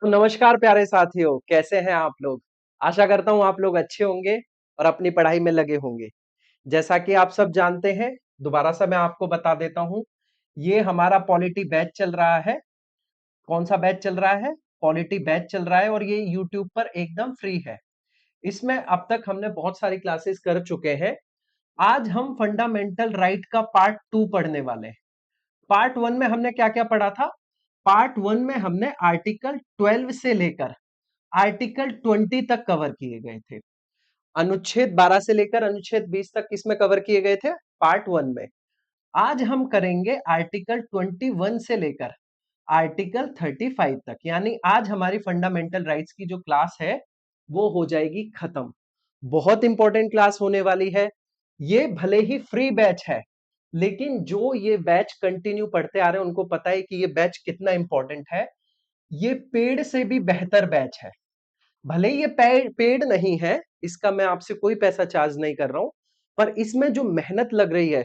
तो नमस्कार प्यारे साथियों, कैसे हैं आप लोग? आशा करता हूँ आप लोग अच्छे होंगे और अपनी पढ़ाई में लगे होंगे। जैसा कि आप सब जानते हैं, दोबारा से मैं आपको बता देता हूँ, ये हमारा पॉलिटी बैच चल रहा है। कौन सा बैच चल रहा है? पॉलिटी बैच चल रहा है और ये यूट्यूब पर एकदम फ्री है। इसमें अब तक हमने बहुत सारी क्लासेस कर चुके हैं। आज हम फंडामेंटल राइट का पार्ट 2 पढ़ने वाले हैं। पार्ट 1 में हमने क्या-क्या पढ़ा था? पार्ट 1 में हमने आर्टिकल 12 से लेकर आर्टिकल 20 तक कवर किए गए थे। अनुच्छेद 12 से लेकर अनुच्छेद 20 तक किसमें कवर किए गए थे? पार्ट 1 में। आज हम करेंगे आर्टिकल 21 से लेकर आर्टिकल 35 तक, यानी आज हमारी फंडामेंटल राइट्स की जो क्लास है वो हो जाएगी खत्म। बहुत इंपॉर्टेंट क्लास होने वाली है। ये भले ही फ्री बैच है, लेकिन जो ये बैच कंटिन्यू पढ़ते आ रहे हैं उनको पता है कि ये बैच कितना इंपॉर्टेंट है। ये पेड से भी बेहतर बैच है। भले ही ये पेड नहीं है, इसका मैं आपसे कोई पैसा चार्ज नहीं कर रहा हूं, पर इसमें जो मेहनत लग रही है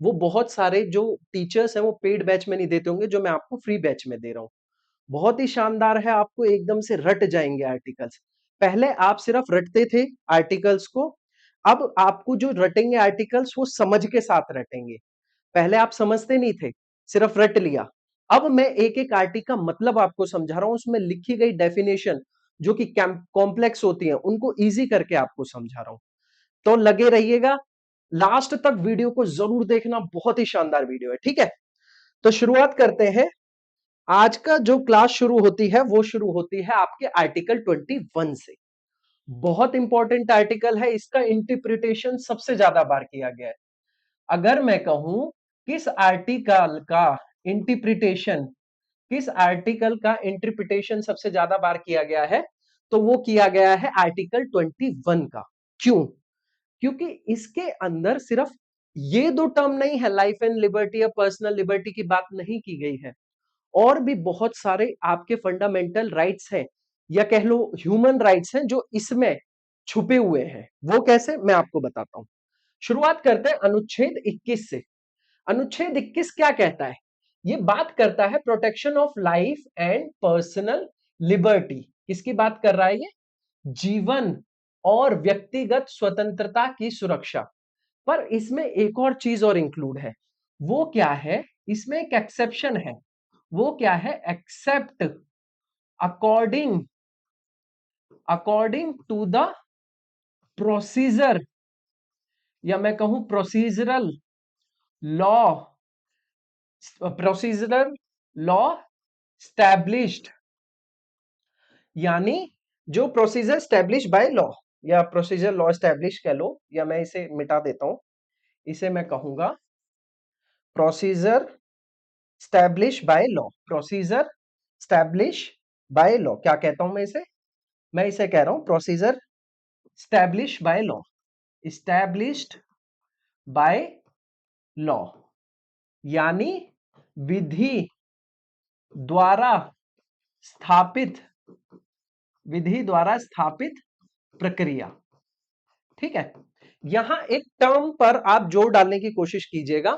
वो बहुत सारे जो टीचर्स हैं वो पेड बैच में नहीं देते होंगे, जो मैं आपको फ्री बैच में दे रहा हूं। बहुत ही शानदार है, आपको एकदम से रट जाएंगे आर्टिकल्स। पहले आप सिर्फ रटते थे आर्टिकल्स को, अब आपको जो रटेंगे आर्टिकल्स वो समझ के साथ रटेंगे। पहले आप समझते नहीं थे, सिर्फ रट लिया। अब मैं एक एक आर्टिकल का मतलब आपको समझा रहा हूं, उसमें लिखी गई डेफिनेशन जो कि कॉम्प्लेक्स होती है उनको इजी करके आपको समझा रहा हूं। तो लगे रहिएगा, लास्ट तक वीडियो को जरूर देखना, बहुत ही शानदार वीडियो है। ठीक है, तो शुरुआत करते हैं। आज का जो क्लास शुरू होती है वो शुरू होती है आपके आर्टिकल 21 से। बहुत इंपॉर्टेंट आर्टिकल है, इसका इंटरप्रिटेशन सबसे ज्यादा बार किया गया है। अगर मैं कहूं किस आर्टिकल का इंटरप्रिटेशन किस आर्टिकल का इंटरप्रिटेशन सबसे ज्यादा बार किया गया है, तो वो किया गया है आर्टिकल 21 का। क्यों? क्योंकि इसके अंदर सिर्फ ये दो टर्म नहीं है, लाइफ एंड लिबर्टी या पर्सनल लिबर्टी की बात नहीं की गई है। और भी बहुत सारे आपके फंडामेंटल राइट्स हैं, या कह लो ह्यूमन राइट्स हैं, जो इसमें छुपे हुए हैं। वो कैसे, मैं आपको बताता हूं। शुरुआत करते हैं अनुच्छेद 21 से। अनुच्छेद 21 क्या कहता है? ये बात करता है protection of life and personal liberty. किसकी बात कर रहा है ये? जीवन और व्यक्तिगत स्वतंत्रता की सुरक्षा। पर इसमें एक और चीज और इंक्लूड है। वो क्या है? इसमें एक एक्सेप्शन है। वो क्या है? Except according according to the procedure, या मैं कहूं procedural law, procedural law established, यानी जो प्रोसीजर स्टैब्लिश बाय लॉ, या प्रोसीजर लॉ स्टैब्लिश कह लो, या मैं इसे मिटा देता हूं, इसे मैं कहूंगा procedure establish by law. Procedure establish by law, क्या कहता हूं मैं इसे? मैं इसे कह रहा हूं procedure establish by law, established by law, यानी विधि द्वारा स्थापित विधि द्वारा स्थापित प्रक्रिया। ठीक है, यहां एक टर्म पर आप जोर डालने की कोशिश कीजिएगा।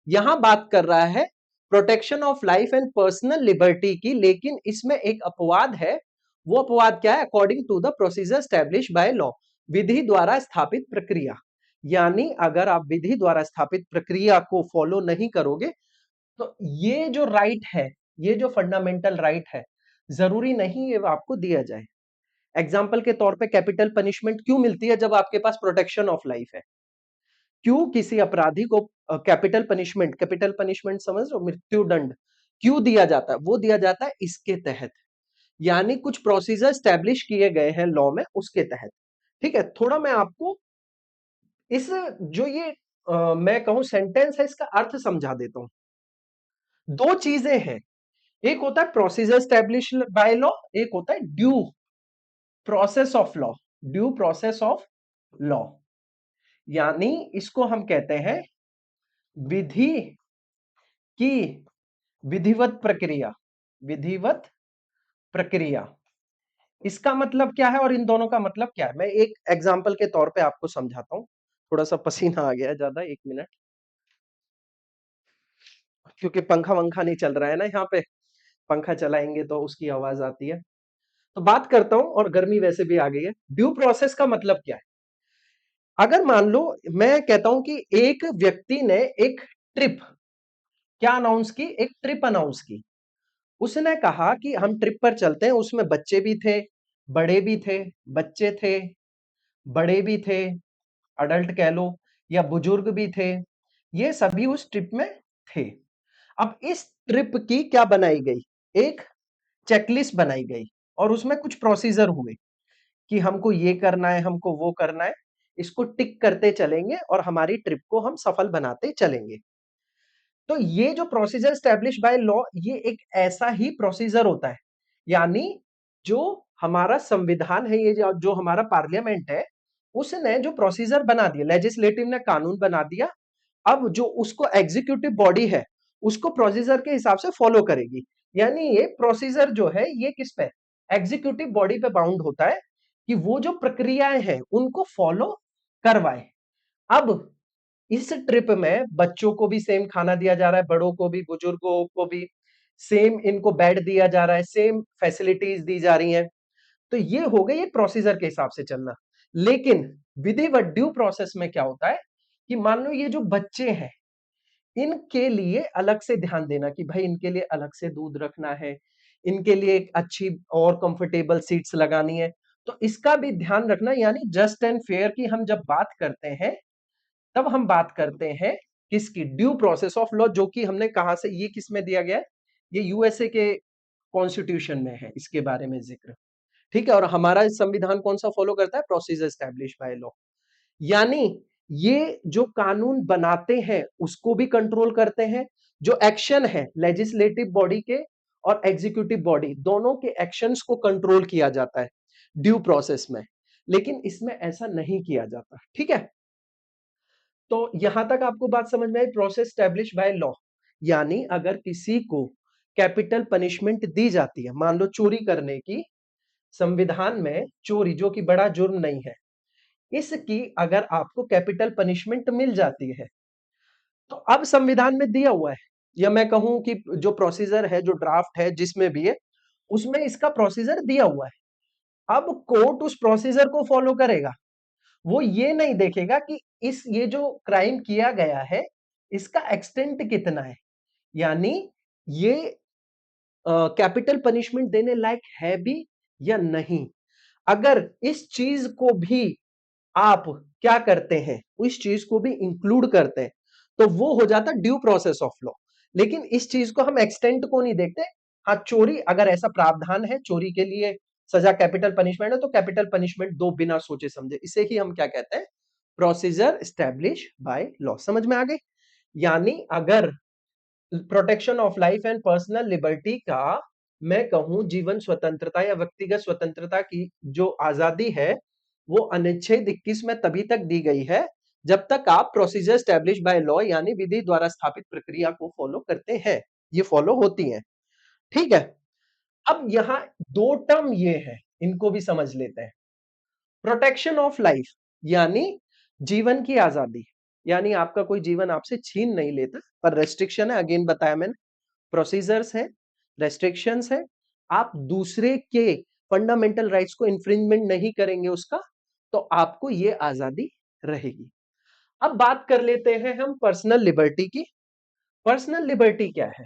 यहां बात कर रहा है protection of life and personal liberty की, लेकिन इसमें एक अपवाद है। वो अपवाद क्या है? According to the procedure establish by law, विधि द्वारा स्थापित प्रक्रिया। यानी अगर आप विधि द्वारा स्थापित प्रक्रिया को फॉलो नहीं करोगे, तो ये जो राइट है, ये जो फंडामेंटल राइट है, जरूरी नहीं ये आपको दिया जाए। एग्जाम्पल के तौर पे कैपिटल पनिशमेंट क्यों मिलती है जब आपके पास प्रोटेक्शन ऑफ लाइफ है? क्यों किसी अपराधी को कैपिटल पनिशमेंट समझ लो, मृत्यु दंड क्यों दिया जाता है? वो दिया जाता है इसके तहत, यानी कुछ प्रोसीजर स्टैब्लिश किए गए हैं लॉ में, उसके तहत। ठीक है, थोड़ा मैं आपको इस जो ये मैं कहूं सेंटेंस है, इसका अर्थ समझा देता हूं। दो चीजें हैं, एक होता है प्रोसीजर स्टैब्लिश बाय लॉ, एक होता है due process of law. Due process of law, यानी इसको हम कहते हैं विधि की विधिवत प्रक्रिया। विधिवत प्रक्रिया, इसका मतलब क्या है और इन दोनों का मतलब क्या है? मैं एक एग्जांपल के तौर पे आपको समझाता हूं। थोड़ा सा पसीना आ गया है ज्यादा, एक मिनट, क्योंकि पंखा वंखा नहीं चल रहा है ना यहाँ पे। पंखा चलाएंगे तो उसकी आवाज आती है। तो बात करता हूं, और गर्मी वैसे भी आ गई है। ड्यू प्रोसेस का मतलब क्या है? अगर मान लो मैं कहता हूं कि एक व्यक्ति ने एक ट्रिप क्या अनाउंस की, एक ट्रिप अनाउंस की। उसने कहा कि हम ट्रिप पर चलते हैं, उसमें बच्चे भी थे, बड़े भी थे, बच्चे थे, बड़े भी थे, अडल्ट कह लो, या बुजुर्ग भी थे, ये सभी उस ट्रिप में थे। अब इस ट्रिप की क्या बनाई गई, एक चेकलिस्ट बनाई गई, और उसमें कुछ प्रोसीजर हुए कि हमको ये करना है, हमको वो करना है, इसको टिक करते चलेंगे और हमारी ट्रिप को हम सफल बनाते चलेंगे। तो ये जो प्रोसीजर स्टैब्लिश बाय लॉ, ये एक ऐसा ही प्रोसीजर होता है, यानी जो हमारा संविधान है, ये जो हमारा पार्लियामेंट है, उसने जो प्रोसीजर बना दिया, लेजिस्लेटिव ने कानून बना दिया, अब जो उसको एग्जीक्यूटिव बॉडी है, उसको प्रोसीजर के हिसाब से फॉलो करेगी। यानी ये प्रोसीजर जो है, ये किस पे, एग्जीक्यूटिव बॉडी पे बाउंड होता है कि वो जो प्रक्रियाएं हैं उनको फॉलो करवाए। अब इस ट्रिप में बच्चों को भी सेम खाना दिया जा रहा है, बड़ों को भी, बुजुर्गों को भी सेम इनको बेड दिया जा रहा है, सेम फैसिलिटीज दी जा रही हैं। तो ये हो गई, ये प्रोसीजर के हिसाब से चलना। लेकिन विधिवत ड्यू प्रोसेस में क्या होता है कि मान लो ये जो बच्चे हैं, इनके लिए अलग से ध्यान देना कि भाई इनके लिए अलग से दूध रखना है, इनके लिए एक अच्छी और कंफर्टेबल सीट्स लगानी है, तो इसका भी ध्यान रखना। यानी जस्ट एंड फेयर की हम जब बात करते हैं, तब हम बात करते हैं किसकी, ड्यू प्रोसेस ऑफ लॉ, जो कि हमने कहा से, ये किस में दिया गया है, ये यूएसए के कॉन्स्टिट्यूशन में है इसके बारे में जिक्र। ठीक है, और हमारा संविधान कौन सा फॉलो करता है, प्रोसीजर एस्टैब्लिश बाय लॉ। यानी ये जो कानून बनाते हैं उसको भी कंट्रोल करते हैं, जो एक्शन है लेजिस्लेटिव बॉडी के और एग्जीक्यूटिव बॉडी दोनों के एक्शंस को कंट्रोल किया जाता है ड्यू प्रोसेस में। लेकिन इसमें ऐसा नहीं किया जाता। ठीक है, तो यहां तक आपको बात समझ में आई, प्रोसेस स्टैब्लिश बाय लॉ। यानी अगर किसी को कैपिटल पनिशमेंट दी जाती है, मान लो चोरी करने की, संविधान में चोरी जो कि बड़ा जुर्म नहीं है, इसकी अगर आपको कैपिटल पनिशमेंट मिल जाती है, तो अब संविधान में दिया हुआ है, या मैं कहूं कि जो प्रोसीजर है, जो ड्राफ्ट है जिसमें भी है, उसमें इसका प्रोसीजर दिया हुआ है। अब कोर्ट उस प्रोसीजर को फॉलो करेगा, वो ये नहीं देखेगा कि इस ये जो क्राइम किया गया है, इसका एक्सटेंट कितना है, यानी ये कैपिटल पनिशमेंट देने लायक है भी या नहीं। अगर इस चीज को भी आप क्या करते हैं, इस चीज को भी इंक्लूड करते हैं, तो वो हो जाता ड्यू प्रोसेस ऑफ लॉ। लेकिन इस चीज को हम एक्सटेंट को नहीं देखते। हाँ, चोरी अगर ऐसा प्रावधान है, चोरी के लिए सजा कैपिटल पनिशमेंट है, तो कैपिटल पनिशमेंट दो बिना सोचे समझे, इसे ही हम क्या कहते हैं, प्रोसीजर स्टैब्लिश बाय लॉ। समझ में आ गई? यानी अगर protection of life and personal liberty का मैं कहूं, जीवन स्वतंत्रता या व्यक्तिगत स्वतंत्रता की जो आजादी है, वो अनुच्छेद 21 में तभी तक दी गई है जब तक आप प्रोसीजर स्टैब्लिश बाय लॉ यानी विधि द्वारा स्थापित प्रक्रिया को फॉलो करते हैं, ये फॉलो होती है। ठीक है, अब यहां दो टर्म ये है, इनको भी समझ लेते हैं। प्रोटेक्शन ऑफ लाइफ यानी जीवन की आजादी, यानी आपका कोई जीवन आपसे छीन नहीं लेता, पर रेस्ट्रिक्शन है, अगेन बताया मैंने, प्रोसीजर्स है, रेस्ट्रिक्शंस है, आप दूसरे के फंडामेंटल राइट्स को इंफ्रिंजमेंट नहीं करेंगे उसका, तो आपको ये आजादी रहेगी। अब बात कर लेते हैं हम पर्सनल लिबर्टी की। पर्सनल लिबर्टी क्या है?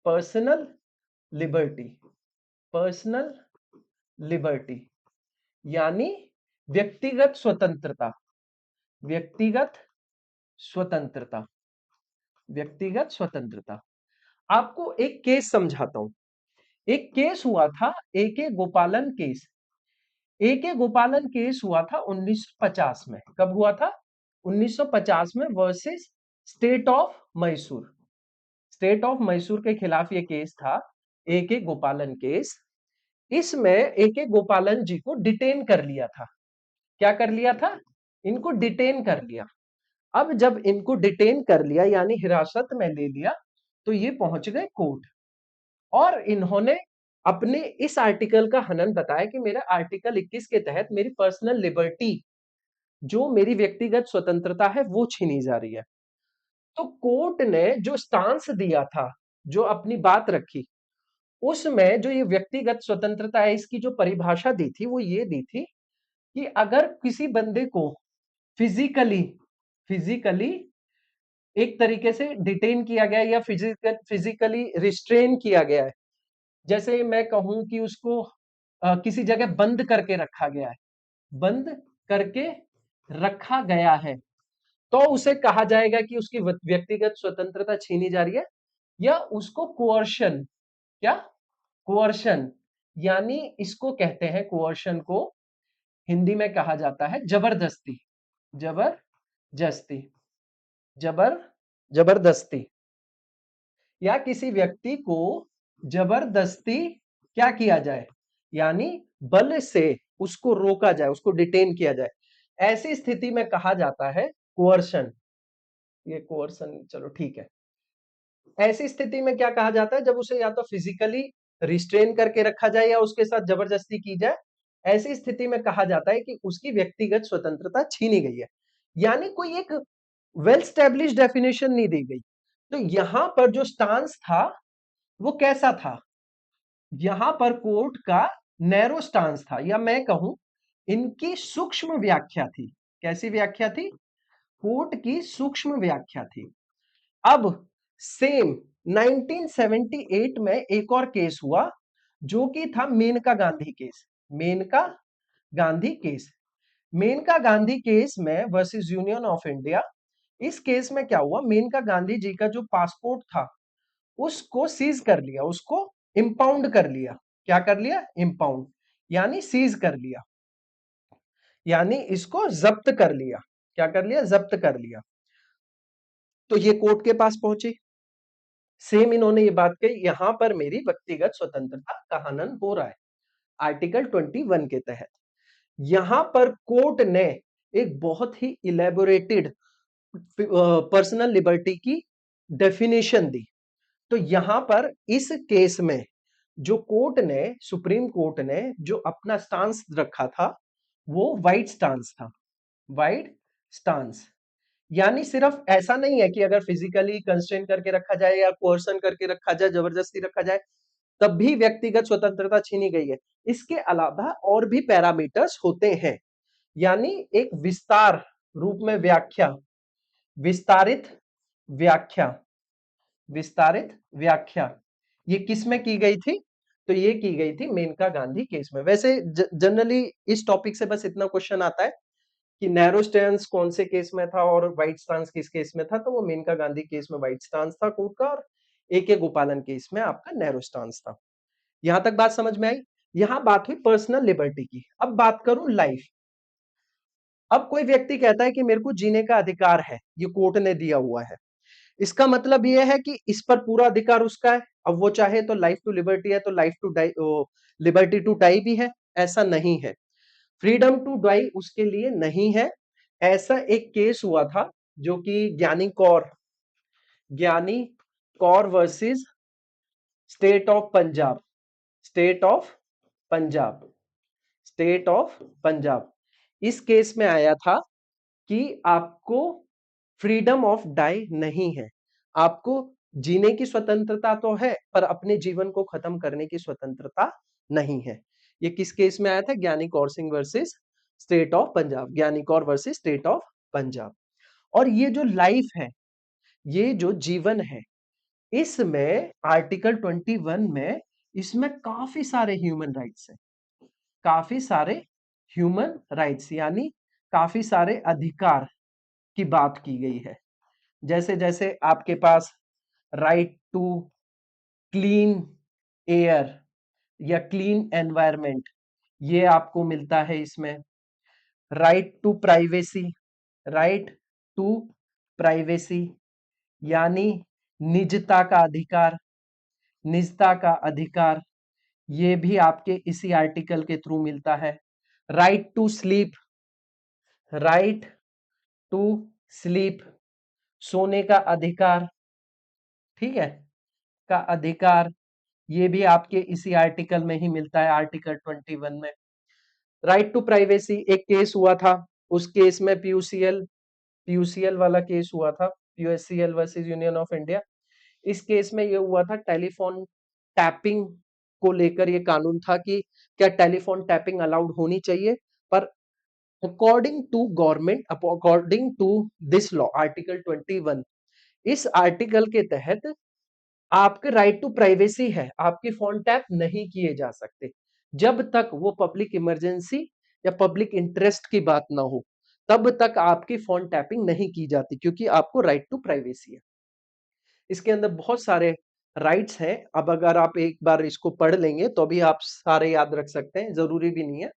पर्सनल लिबर्टी, पर्सनल लिबर्टी यानी व्यक्तिगत स्वतंत्रता, व्यक्तिगत स्वतंत्रता, व्यक्तिगत स्वतंत्रता। आपको एक केस समझाता हूं। एक केस हुआ था, एके गोपालन केस। एके गोपालन केस हुआ था 1950 में। कब हुआ था? 1950 में, versus state of Mysore. State of Mysore के खिलाफ ये केस था, एके गोपालन केस। इसमें एके गोपालन जी को डिटेन कर लिया था। क्या कर लिया था? इनको डिटेन कर लिया। अब जब इनको डिटेन कर लिया यानी हिरासत में ले लिया, तो ये पहुंच गए कोर्ट, और इन्होंने अपने इस आर्टिकल का हनन बताया कि मेरा आर्टिकल 21 के तहत मेरी पर्सनल लिबर्टी, जो मेरी व्यक्तिगत स्वतंत्रता है, वो छीनी जा रही है। तो कोर्ट ने जो स्टांस दिया था, जो अपनी बात रखी, उसमें जो ये व्यक्तिगत स्वतंत्रता है इसकी जो परिभाषा दी थी वो ये दी थी कि अगर किसी बंदे को फिजिकली फिजिकली एक तरीके से डिटेन किया गया है या फिजिकली रिस्ट्रेन किया गया है, जैसे मैं कहूं कि उसको किसी जगह बंद करके रखा गया है, बंद करके रखा गया है, तो उसे कहा जाएगा कि उसकी व्यक्तिगत स्वतंत्रता छीनी जा रही है, या उसको कोअर्शन, क्या कोअर्शन, यानी इसको कहते हैं कोअर्शन को हिंदी में कहा जाता है जबरदस्ती, जबरदस्ती, जबर जबरदस्ती, या किसी व्यक्ति को जबरदस्ती क्या किया जाए, यानी बल से उसको रोका जाए, उसको डिटेन किया जाए, ऐसी स्थिति में कहा जाता है कोअर्शन। ये कोअर्शन चलो ठीक है। ऐसी स्थिति में क्या कहा जाता है, जब उसे या तो फिजिकली रिस्ट्रेन करके रखा जाए या उसके साथ जबरदस्ती की जाए, ऐसी स्थिति में कहा जाता है कि उसकी व्यक्तिगत स्वतंत्रता छीनी गई है, यानी कोई एक वेल स्टैब्लिश डेफिनेशन नहीं दी गई। तो यहां पर जो स्टांस था वो कैसा था, यहां पर कोर्ट का नैरो स्टांस था, या मैं कहूं इनकी सूक्ष्म व्याख्या थी। कैसी व्याख्या थी, कोर्ट की सूक्ष्म व्याख्या थी। अब सेम 1978 में एक और केस हुआ जो कि था Maneka Gandhi case, Maneka Gandhi case, Maneka Gandhi case में वर्सेस यूनियन ऑफ इंडिया। इस केस में क्या हुआ, मेनका गांधी जी का जो पासपोर्ट था उसको सीज कर लिया, उसको इंपाउंड कर लिया। क्या कर लिया, इंपाउंड, यानी सीज कर लिया, यानी इसको जब्त कर लिया। क्या कर लिया, जब्त कर लिया। तो ये कोर्ट के पास पहुंचे, सेम इन्होंने ये बात कही, यहां पर मेरी व्यक्तिगत स्वतंत्रता का हनन हो रहा है आर्टिकल 21 के तहत। यहां पर कोर्ट ने एक बहुत ही इलेबोरेटेड पर्सनल लिबर्टी की डेफिनेशन दी। तो यहां पर इस केस में जो कोर्ट ने, सुप्रीम कोर्ट ने जो अपना स्टांस रखा था वो वाइड स्टांस था, वाइड स्टांस, यानी सिर्फ ऐसा नहीं है कि अगर फिजिकली कंस्ट्रेन करके रखा जाए या कोर्सन करके रखा जाए, जबरदस्ती रखा जाए, तब भी व्यक्तिगत स्वतंत्रता छीनी गई है। इसके अलावा और भी पैरामीटर्स होते हैं, यानी एक विस्तार रूप में व्याख्या, विस्तारित व्याख्या, विस्तारित व्याख्या, ये किस में की गई थी, तो ये की गई थी मेनका गांधी केस में। वैसे जनरली इस टॉपिक से बस इतना क्वेश्चन आता है कि नैरो स्टैंस कौन से केस में था और वाइट स्टांस किस केस में था, तो वो मेनका गांधी केस में वाइट स्टांस था कोर्ट का, और ए के गोपालन केस में आपका नैरो स्टांस था। यहां तक बात समझ में आई। यहां बात हुई पर्सनल लिबर्टी की। अब बात करूं लाइफ। अब कोई व्यक्ति कहता है कि मेरे को जीने का अधिकार है, ये कोर्ट ने दिया हुआ है, इसका मतलब यह है कि इस पर पूरा अधिकार उसका है। अब वो चाहे तो लाइफ टू लिबर्टी है तो life to die, liberty to die भी है, ऐसा नहीं है। फ्रीडम टू डाई उसके लिए नहीं है। ऐसा एक केस हुआ था जो कि ज्ञानी Kaur versus state of Punjab, state of Punjab, state of Punjab. इस केस में आया था कि आपको फ्रीडम ऑफ डाई नहीं है, आपको जीने की स्वतंत्रता तो है पर अपने जीवन को खत्म करने की स्वतंत्रता नहीं है। ये किस केस में आया था, Gyani Kaur Singh versus state of Punjab, Gyani Kaur versus state of Punjab. और ये जो लाइफ है, ये जो जीवन है, इसमें आर्टिकल 21 में इसमें काफी सारे ह्यूमन राइट्स हैं, काफी सारे ह्यूमन राइट्स, यानी काफी सारे अधिकार की बात की गई है। जैसे जैसे आपके पास राइट टू क्लीन एयर या क्लीन एनवायरनमेंट, ये आपको मिलता है इसमें। Right to privacy, right to privacy, यानी निजता का अधिकार, निजता का अधिकार, ये भी आपके इसी आर्टिकल के थ्रू मिलता है। Right to sleep, right to sleep, सोने का अधिकार, ठीक है, का अधिकार, ये भी आपके इसी आर्टिकल में ही मिलता है, आर्टिकल 21 में। राइट टू प्राइवेसी, एक केस हुआ था, उस केस में पीयूसीएल वाला केस हुआ था, पीयूएससीएल वर्सेस यूनियन ऑफ इंडिया। इस केस में ये हुआ था टेलीफोन टैपिंग को लेकर ये कानून था कि क्या टेलीफोन टैपिंग अलाउड होनी चाहिए, पर according to government, according to this law article 21, इस आर्टिकल के तहत आपके राइट टू प्राइवेसी है, आपकी फोन टैप नहीं किए जा सकते जब तक वो पब्लिक इमरजेंसी या पब्लिक इंटरेस्ट की बात ना हो, तब तक आपकी फोन टैपिंग नहीं की जाती, क्योंकि आपको राइट टू प्राइवेसी है। इसके अंदर बहुत सारे राइट्स हैं। अब अगर आप एक बार इसको पढ़ लेंगे तो भी आप सारे याद रख सकते हैं, जरूरी भी नहीं है।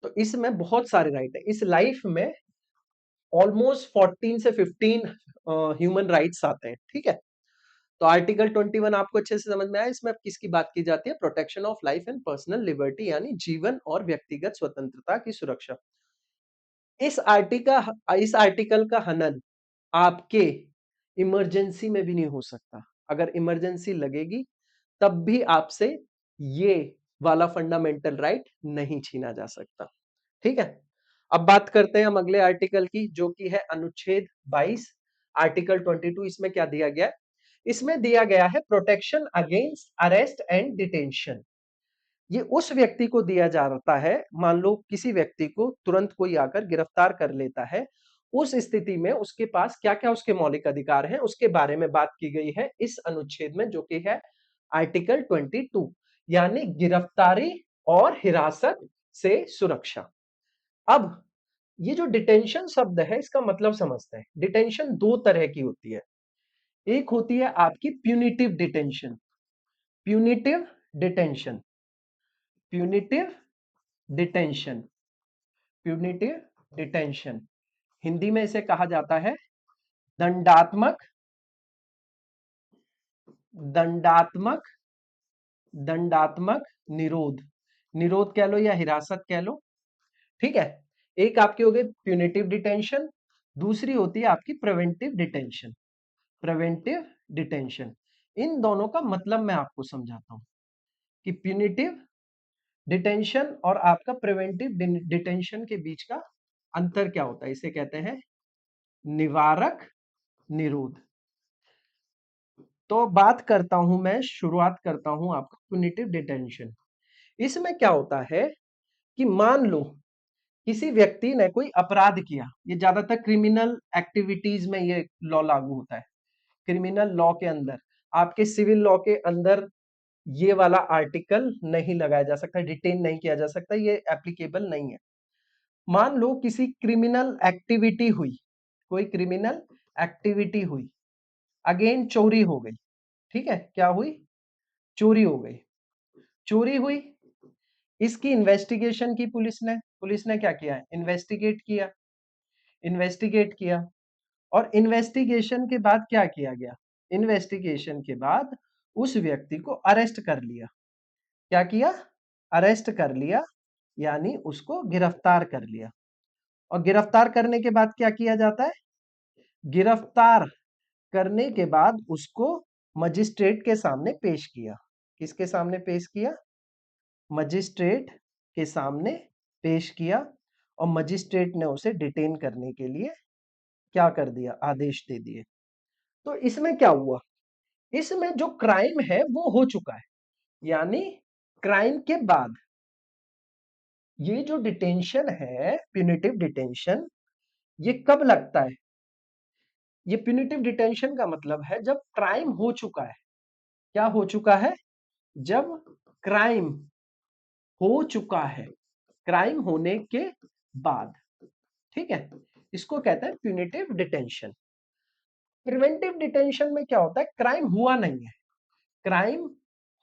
तो इसमें बहुत सारे राइट है। इस लाइफ में ऑलमोस्ट 14 से 15 ह्यूमन राइट्स आते हैं, ठीक है। तो आर्टिकल 21 आपको अच्छे से समझ में आया। इसमें अब किसकी बात की जाती है? Protection of life and personal liberty, यानी जीवन और व्यक्तिगत स्वतंत्रता की सुरक्षा। इस आर्टिकल का हनन आपके इमरजेंसी में भी नहीं हो सकता। अगर इमरजेंसी लगेगी तब भी आपसे ये वाला फंडामेंटल राइट नहीं छीना जा सकता, ठीक है। अब बात करते हैं हम अगले आर्टिकल की, जो कि है अनुच्छेद 22, आर्टिकल 22। इसमें क्या दिया गया है? इसमें दिया गया है protection against arrest and detention. ये उस व्यक्ति को दिया जाता है, मान लो किसी व्यक्ति को तुरंत कोई आकर गिरफ्तार कर लेता है, उस स्थिति में उसके पास क्या क्या उसके मौलिक अधिकार हैं, उसके बारे में बात की गई है इस अनुच्छेद में, जो कि है आर्टिकल 22, यानी गिरफ्तारी और हिरासत से सुरक्षा। अब ये जो डिटेंशन शब्द है, इसका मतलब समझते हैं। डिटेंशन दो तरह की होती है। एक होती है आपकी punitive detention, punitive detention, punitive detention, punitive detention, Hindi में इसे कहा जाता है दंडात्मक, दंडात्मक, दंडात्मक निरोध, निरोध कह लो या हिरासत कह लो, ठीक है। एक आपकी हो गई प्यूनिटिव डिटेंशन, दूसरी होती है आपकी प्रिवेंटिव डिटेंशन, प्रिवेंटिव डिटेंशन। इन दोनों का मतलब मैं आपको समझाता हूं कि प्यूनिटिव डिटेंशन और आपका प्रिवेंटिव डिटेंशन के बीच का अंतर क्या होता है। इसे कहते हैं निवारक निरोध। तो बात करता हूं मैं, शुरुआत करता हूं आपका प्यूनिटिव डिटेंशन। इसमें क्या होता है कि मान लो किसी व्यक्ति ने कोई अपराध किया, ये ज्यादातर क्रिमिनल एक्टिविटीज में ये लॉ लागू होता है। क्रिमिनल लॉ के अंदर, आपके सिविल लॉ के अंदर ये वाला आर्टिकल नहीं लगाया जा सकता, डिटेन नहीं किया जा सकता, ये एप्लीकेबल नहीं है। मान लो किसी क्रिमिनल एक्टिविटी हुई, कोई क्रिमिनल एक्टिविटी हुई, अगेन चोरी हो गई, ठीक है। क्या हुई? चोरी हो गई, चोरी हुई, इसकी इन्वेस्टिगेशन की पुलिस ने क्या किया है? इन्वेस्टिगेट किया, इन्वेस्टिगेट किया, और इन्वेस्टिगेशन के बाद क्या किया गया? इन्वेस्टिगेशन के बाद उस व्यक्ति को अरेस्ट कर लिया। क्या किया? अरेस्ट कर लिया, यानी उसको गिरफ्तार कर लिया। और गिरफ्तार करने के बाद क्या किया जाता है? गिरफ्तार करने के बाद उसको मजिस्ट्रेट के सामने पेश किया। किसके सामने पेश किया? मजिस्ट्रेट के सामने पेश किया, और मजिस्ट्रेट ने उसे डिटेन करने के लिए क्या कर दिया? आदेश दे दिए। तो इसमें क्या हुआ? इसमें जो क्राइम है वो हो चुका है, यानी क्राइम के बाद ये जो डिटेंशन है, प्यूनिटिव डिटेंशन, ये कब लगता है? ये प्यूनिटिव डिटेंशन का मतलब है जब क्राइम हो चुका है। क्या हो चुका है? जब क्राइम हो चुका है, क्राइम होने के बाद, ठीक है। इसको कहते हैं प्यूनिटिव डिटेंशन। प्रिवेंटिव डिटेंशन में क्या होता है? क्राइम हुआ नहीं है, क्राइम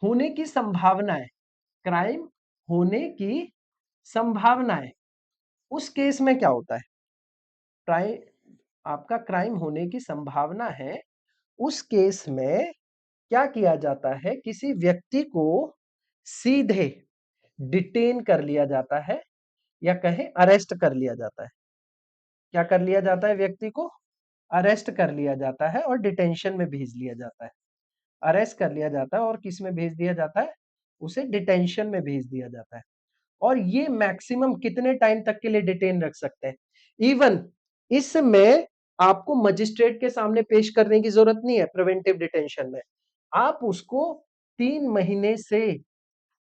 होने की संभावना है, क्राइम होने की संभावना है। उस केस में क्या होता है? क्राइम, आपका क्राइम होने की संभावना है, उस केस में क्या किया जाता है? किसी व्यक्ति को सीधे डिटेन कर लिया जाता है, या कहें अरेस्ट कर लिया जाता है। क्या कर लिया जाता है? व्यक्ति को अरेस्ट कर लिया जाता है और डिटेंशन में भेज लिया जाता है। अरेस्ट कर लिया जाता है और किस में भेज दिया जाता है? उसे डिटेंशन में भेज दिया जाता है। और ये मैक्सिमम कितने टाइम तक के लिए डिटेन रख सकते हैं? इवन इसमें आपको मजिस्ट्रेट के सामने पेश करने की जरूरत नहीं है। प्रिवेंटिव डिटेंशन में आप उसको 3 महीने से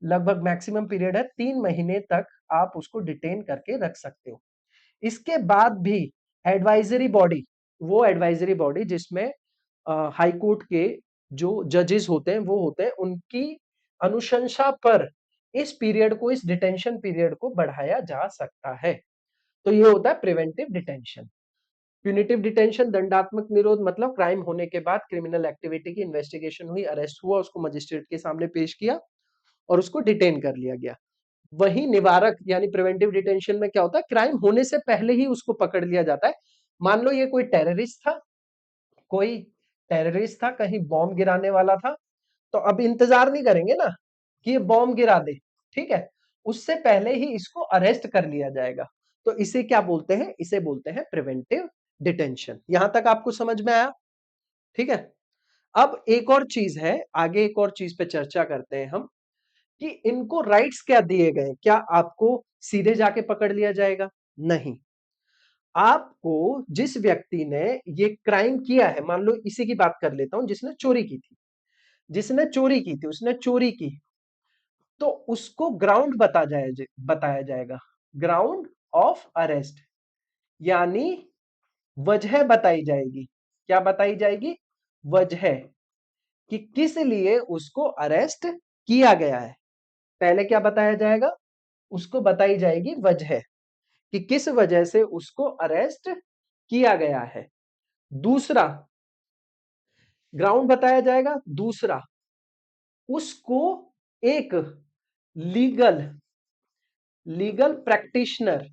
लगभग मैक्सिमम पीरियड है, 3 महीने तक आप उसको डिटेन करके रख सकते हो। इसके बाद भी एडवाइजरी बॉडी, वो एडवाइजरी बॉडी जिसमें हाई कोर्ट के जो जजेस होते हैं वो होते हैं, उनकी अनुशंसा पर इस पीरियड को, इस डिटेंशन पीरियड को बढ़ाया जा सकता है। तो ये होता है प्रिवेंटिव डिटेंशन। प्यूनिटिव डिटेंशन, दंडात्मक निरोध, मतलब क्राइम होने के बाद क्रिमिनल एक्टिविटी की इन्वेस्टिगेशन हुई, अरेस्ट हुआ, उसको मजिस्ट्रेट के सामने पेश किया और उसको डिटेन कर लिया गया। वही निवारक यानी प्रिवेंटिव डिटेंशन में क्या होता है, क्राइम होने से पहले ही उसको पकड़ लिया जाता है। मान लो ये कोई टेररिस्ट था, कोई टेररिस्ट था, कहीं बॉम्ब गिराने वाला था, तो अब इंतजार नहीं करेंगे ना कि ये बॉम्ब गिरा दे, ठीक है, उससे पहले ही इसको अरेस्ट कर लिया जाएगा। तो इसे क्या बोलते हैं, इसे बोलते हैं प्रिवेंटिव डिटेंशन। यहां तक आपको समझ में आया? ठीक है। अब एक और चीज है, आगे एक और चीज पे चर्चा करते हैं हम कि इनको राइट्स क्या दिए गए। क्या आपको सीधे जाके पकड़ लिया जाएगा? नहीं। आपको, जिस व्यक्ति ने ये क्राइम किया है, मान लो इसी की बात कर लेता हूं, जिसने चोरी की थी, जिसने चोरी की थी, उसने चोरी की, तो उसको ग्राउंड बताया जाएगा, ग्राउंड ऑफ अरेस्ट, यानी वजह बताई जाएगी। क्या बताई जाएगी? वजह, कि किस लिए उसको अरेस्ट किया गया है। पहले क्या बताया जाएगा? उसको बताई जाएगी वजह, कि किस वजह से उसको अरेस्ट किया गया है। दूसरा ग्राउंड बताया जाएगा। दूसरा, उसको एक legal legal practitioner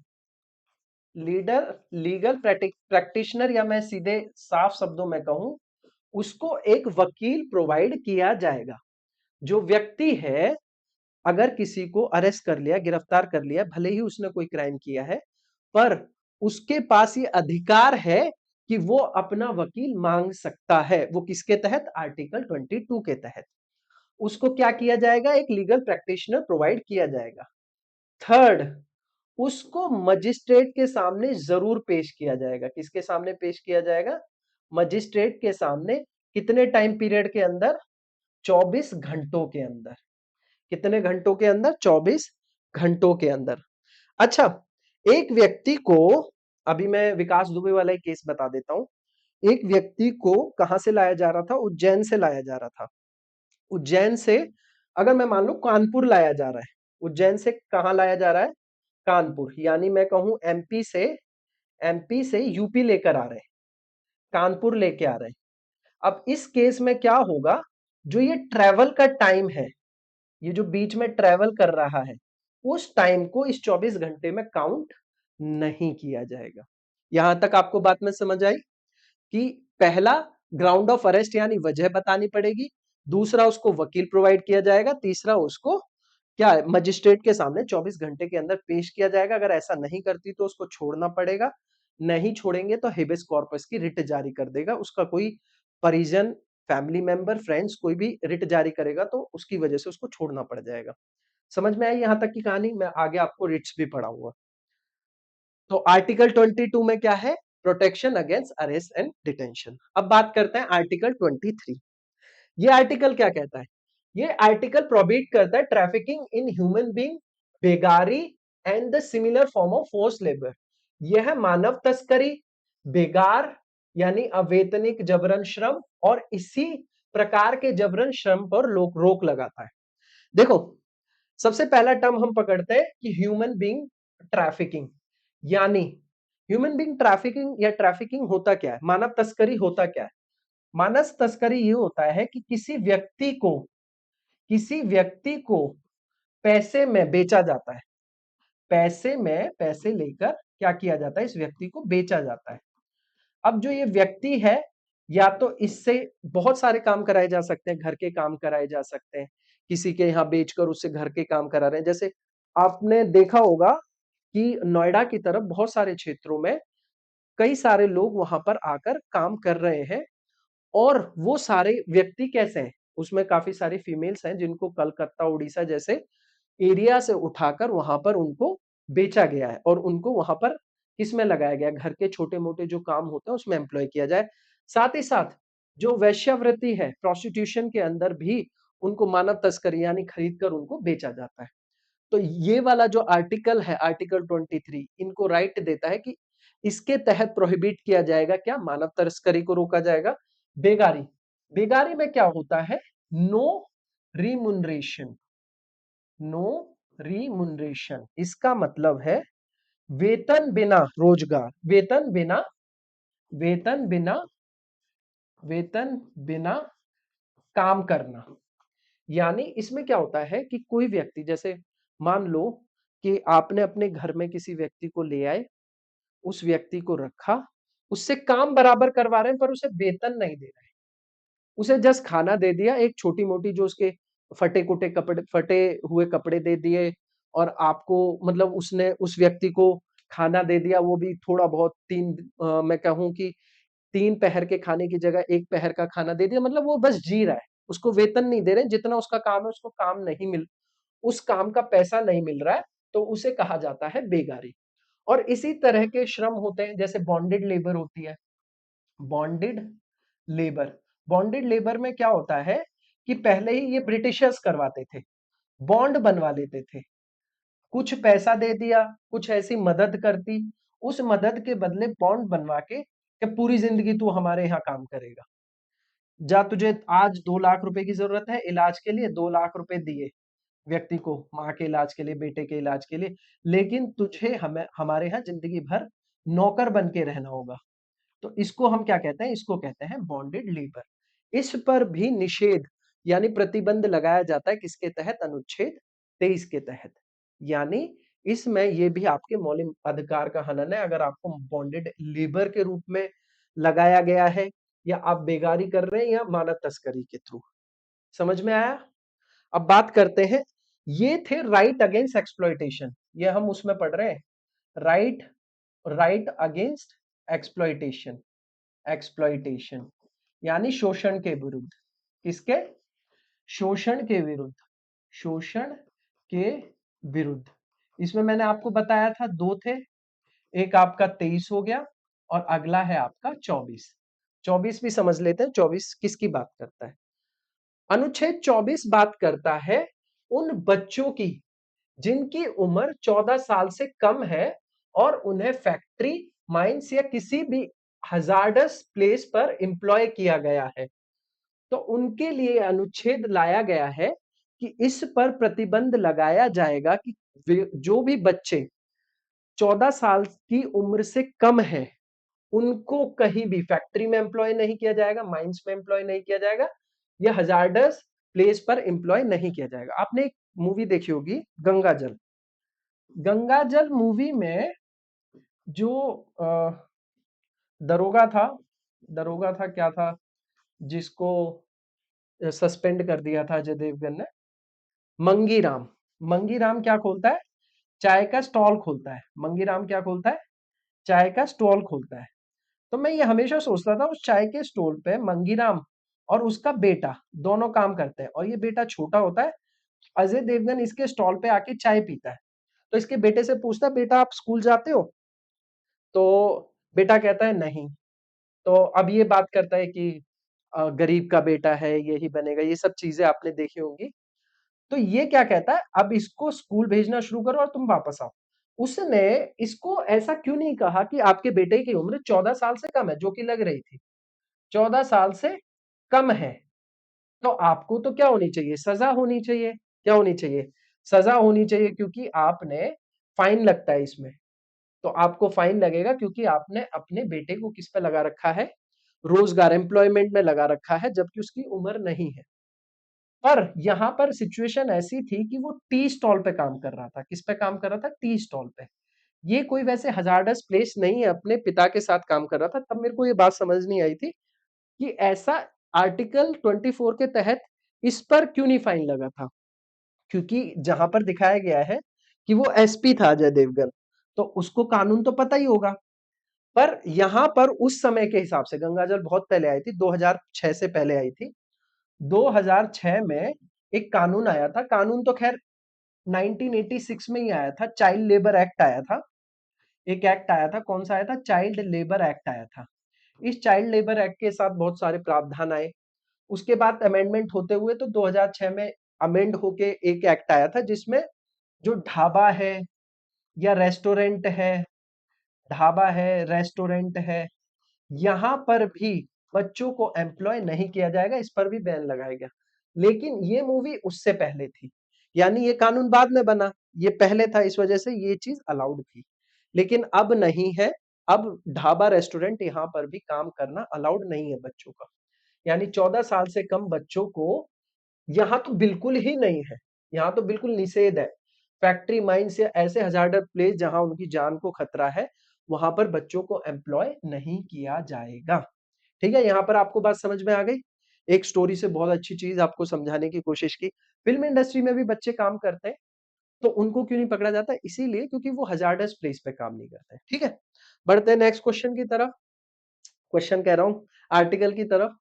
legal practitioner, या मैं सीधे साफ शब्दों में कहूं, उसको एक वकील प्रोवाइड किया जाएगा। जो व्यक्ति है, अगर किसी को अरेस्ट कर लिया, गिरफ्तार कर लिया, भले ही उसने कोई क्राइम किया है, पर उसके पास ये अधिकार है कि वो अपना वकील मांग सकता है। वो किसके तहत? आर्टिकल 22 के तहत उसको क्या किया जाएगा? एक लीगल प्रैक्टिशनर प्रोवाइड किया जाएगा। थर्ड, उसको मजिस्ट्रेट के सामने जरूर पेश किया जाएगा। किसके सामने पेश किया जाएगा? मजिस्ट्रेट के सामने। कितने टाइम पीरियड के अंदर? 24 घंटों के अंदर। कितने घंटों के अंदर? 24 घंटों के अंदर। अच्छा, एक व्यक्ति को, अभी मैं विकास दुबे वाला ही केस बता देता हूं। एक व्यक्ति को कहां से लाया जा रहा था? उज्जैन से लाया जा रहा था। उज्जैन से, अगर मैं मान लो कानपुर लाया जा रहा है, उज्जैन से कहां लाया जा रहा है? कानपुर, यानी मैं कहूं एमपी से यूपी लेकर आ रहे हैं, कानपुर लेके आ रहे हैं। अब इस केस में क्या होगा? जो ये ट्रेवल का टाइम है, ये जो बीच में ट्रेवल कर रहा है, उस टाइम को इस 24 घंटे में काउंट नहीं किया जाएगा। यहां तक आपको बात में समझ आई कि पहला, ग्राउंड ऑफ अरेस्ट यानी वजह बतानी पड़ेगी। दूसरा, उसको वकील प्रोवाइड किया जाएगा। तीसरा, उसको क्या, मजिस्ट्रेट के सामने 24 घंटे के अंदर पेश किया जाएगा। अगर ऐसा नहीं करती तो उसको छोड़ना पड़ेगा। नहीं छोड़ेंगे तो हेबेस कॉर्पस की रिट जारी कर देगा। उसका कोई परिजन, फैमिली मेंबर, फ्रेंड्स, कोई भी रिट जारी करेगा तो उसकी वजह से उसको छोड़ना पड़ जाएगा। समझ में आई यहां तक की कहानी? मैं आगे आपको रिट्स भी पढ़ाऊंगा। तो आर्टिकल 22 में क्या है? Protection against arrest and detention. अब बात करते हैं आर्टिकल 23। ये आर्टिकल क्या कहता है? ये आर्टिकल प्रोहिबिट करता है ट्रैफिकिंग इन ह्यूमन बीइंग, बेगारी and the similar form of force labour. यह है मानव तस्करी, बेगार यानी अवेतनिक जबरन श्रम, और इसी प्रकार के जबरन श्रम पर रोक लगाता है। देखो, सबसे पहला टर्म हम पकड़ते हैं कि ह्यूमन बीइंग ट्रैफिकिंग, यानी ह्यूमन बीइंग ट्रैफिकिंग या ट्रैफिकिंग होता क्या है? मानव तस्करी होता क्या है? मानव तस्करी ये होता है कि किसी व्यक्ति को पैसे में बेचा जाता है। पैसे में, पैसे लेकर क्या किया जाता है? इस व्यक्ति को बेचा जाता है। अब जो ये व्यक्ति है, या तो इससे बहुत सारे काम कराए जा सकते हैं, घर के काम कराए जा सकते हैं, किसी के यहाँ बेचकर उससे घर के काम करा रहे हैं। जैसे आपने देखा होगा कि नोएडा की तरफ बहुत सारे क्षेत्रों में कई सारे लोग वहां पर आकर काम कर रहे हैं, और वो सारे व्यक्ति कैसे हैं? उसमें काफी सारी फीमेल्स हैं जिनको कलकत्ता, उड़ीसा जैसे एरिया से उठाकर वहां पर उनको बेचा गया है, और उनको वहां पर किसमें लगाया गया? घर के छोटे मोटे जो काम होते हैं उसमें एम्प्लॉय किया जाए। साथ ही साथ जो वैश्यावृत्ति है, प्रोस्टिट्यूशन के अंदर भी उनको मानव तस्करी यानी खरीद कर उनको बेचा जाता है। तो ये वाला जो आर्टिकल है, आर्टिकल 23, इनको राइट देता है कि इसके तहत प्रोहिबिट किया जाएगा क्या, मानव तस्करी को रोका जाएगा। बेगारी, बेगारी में क्या होता है, नो रिमुनरेशन, नो रिमुनरेशन, इसका मतलब है वेतन बिना रोजगार, वेतन बिना, वेतन बिना, वेतन बिना काम करना। यानी इसमें क्या होता है कि कोई व्यक्ति, जैसे मान लो कि आपने अपने घर में किसी व्यक्ति को ले आए, उस व्यक्ति को रखा, उससे काम बराबर करवा रहे हैं पर उसे वेतन नहीं दे रहे हैं, उसे जस्ट खाना दे दिया, एक छोटी मोटी जो उसके फटे कुटे कपड़े, फटे हुए कपड़े दे दिए, और आपको मतलब उसने उस व्यक्ति को खाना दे दिया, वो भी थोड़ा बहुत, मैं कहूं कि 3 पहर के खाने की जगह 1 पहर का खाना दे दिया, मतलब वो बस जी रहा है, उसको वेतन नहीं दे रहे, जितना उसका काम है उसको काम नहीं मिल, उस काम का पैसा नहीं मिल रहा है, तो उसे कहा जाता है बेगारी। और इसी तरह के श्रम होते हैं, जैसे बॉन्डेड लेबर होती है, बॉन्डेड लेबर, बॉन्डेड लेबर में क्या होता है कि पहले ही ये ब्रिटिशर्स करवाते थे, बॉन्ड बनवा लेते थे, कुछ पैसा दे दिया, कुछ ऐसी मदद करती, उस मदद के बदले बॉन्ड बनवा के कि पूरी जिंदगी तू हमारे यहाँ काम करेगा, जा, तुझे आज 2 लाख रुपए की जरूरत है इलाज के लिए, 2 लाख रुपए दिए व्यक्ति को, माँ के इलाज के लिए, बेटे के इलाज के लिए, लेकिन तुझे हमें हमारे यहाँ जिंदगी भर नौकर बन के रहना होगा। तो इसको हम क्या कहते हैं, इसको कहते हैं बॉन्डेड लेबर। इस पर भी निषेध यानी प्रतिबंध लगाया जाता है, किसके तहत, अनुच्छेद 23 के तहत। यानी इसमें ये भी आपके मौलिक अधिकार का हनन है, अगर आपको बॉन्डेड लेबर के रूप में लगाया गया है, या आप बेगारी कर रहे हैं, या मानव तस्करी के थ्रू। समझ में आया? अब बात करते हैं, ये थे राइट अगेंस्ट एक्सप्लॉइटेशन, ये हम उसमें पढ़ रहे हैं, right, right against exploitation, exploitation यानी शोषण के विरुद्ध, किसके, शोषण के विरुद्ध, शोषण के विरुद्ध। इसमें मैंने आपको बताया था 2 थे, एक आपका 23 हो गया, और अगला है आपका 24। 24 भी समझ लेते हैं, 24 किसकी बात करता है। अनुच्छेद 24 बात करता है उन बच्चों की जिनकी उम्र 14 साल से कम है और उन्हें फैक्ट्री, माइंस या किसी भी हजार्डस प्लेस पर एम्प्लॉय किया गया है, तो उनके लिए अनुच्छेद लाया गया है कि इस पर प्रतिबंध लगाया जाएगा कि जो भी बच्चे 14 साल की उम्र से कम है, उनको कहीं भी फैक्ट्री में एम्प्लॉय नहीं किया जाएगा, माइंस में एम्प्लॉय नहीं किया जाएगा, या हजार्डस प्लेस पर एम्प्लॉय नहीं किया जाएगा। आपने एक मूवी देखी होगी, गंगा जल, गंगा जल मूवी में जो दरोगा था, दरोगा था, क्या था, जिसको सस्पेंड कर दिया था अजय देवगन ने, मंगीराम, मंगीराम क्या खोलता है, चाय का स्टॉल खोलता है, मंगीराम क्या खोलता है, चाय का स्टॉल खोलता है। तो मैं ये हमेशा सोचता था, उस चाय के स्टॉल पे मंगीराम और उसका बेटा दोनों काम करते हैं, और ये बेटा छोटा होता है, अजय देवगन इसके स्टॉल पे आके चाय पीता है, तो इसके बेटे से पूछता है, बेटा आप स्कूल जाते हो, तो बेटा कहता है नहीं, तो अब ये बात करता है कि गरीब का बेटा है, यही बनेगा, ये सब चीजें आपने देखी होंगी। तो ये क्या कहता है, अब इसको स्कूल भेजना शुरू करो और तुम वापस आओ। उसने इसको ऐसा क्यों नहीं कहा कि आपके बेटे की उम्र 14 साल से कम है, जो कि लग रही थी 14 साल से कम है, तो आपको तो क्या होनी चाहिए, सजा होनी चाहिए, क्या होनी चाहिए, सजा होनी चाहिए, क्योंकि आपने, फाइन लगता है इसमें, तो आपको फाइन लगेगा क्योंकि आपने अपने बेटे को किस पे लगा रखा है, रोजगार, एम्प्लॉयमेंट में लगा रखा है, जबकि उसकी उम्र नहीं है। पर यहां पर सिचुएशन ऐसी थी कि वो टी स्टॉल पे काम कर रहा था, किस पे काम कर रहा था, टी स्टॉल पे, ये कोई वैसे हजार्डस प्लेस नहीं है, अपने पिता के साथ काम कर रहा था। तब मेरे को ये बात समझ नहीं आई थी कि ऐसा आर्टिकल 24 के तहत इस पर क्यों नहीं फाइन लगा था, क्योंकि जहां पर दिखाया गया है कि वो एसपी था अजय देवगन, तो उसको कानून तो पता ही होगा। पर यहां पर उस समय के हिसाब से, गंगाजल बहुत पहले आई थी, 2006 से पहले आई थी, 2006 में एक कानून आया था, कानून तो खैर 1986 में ही आया था, चाइल्ड लेबर एक्ट आया था, एक एक्ट आया था, कौन सा आया था, चाइल्ड लेबर एक्ट आया था। इस चाइल्ड लेबर एक्ट के साथ बहुत सारे प्रावधान आए, उसके बाद अमेंडमेंट होते हुए तो 2006 में अमेंड होके एक एक्ट आया था जिसमें जो ढाबा है या रेस्टोरेंट है, ढाबा है, रेस्टोरेंट है, यहां पर भी बच्चों को एम्प्लॉय नहीं किया जाएगा, इस पर भी बैन लगाया गया। लेकिन ये मूवी उससे पहले थी, यानी ये कानून बाद में बना, ये पहले था, इस वजह से ये चीज अलाउड थी। लेकिन अब नहीं है, अब ढाबा रेस्टोरेंट यहाँ पर भी काम करना अलाउड नहीं है बच्चों का। यानी 14 साल से कम बच्चों को यहाँ तो बिल्कुल ही नहीं है, यहाँ तो बिल्कुल निषेध है। फैक्ट्री, माइंस या ऐसे हजार्डर प्लेस जहां उनकी जान को खतरा है, वहां पर बच्चों को एम्प्लॉय नहीं किया जाएगा। ठीक है, यहाँ पर आपको बात समझ में आ गई। एक स्टोरी से बहुत अच्छी चीज आपको समझाने की कोशिश की। फिल्म इंडस्ट्री में भी बच्चे काम करते हैं, तो उनको क्यों नहीं पकड़ा जाता? इसीलिए क्योंकि वो हजार्डस प्लेस पे काम नहीं करते। ठीक है, बढ़ते हैं नेक्स्ट क्वेश्चन की तरफ। क्वेश्चन कह रहा हूं आर्टिकल की तरफ।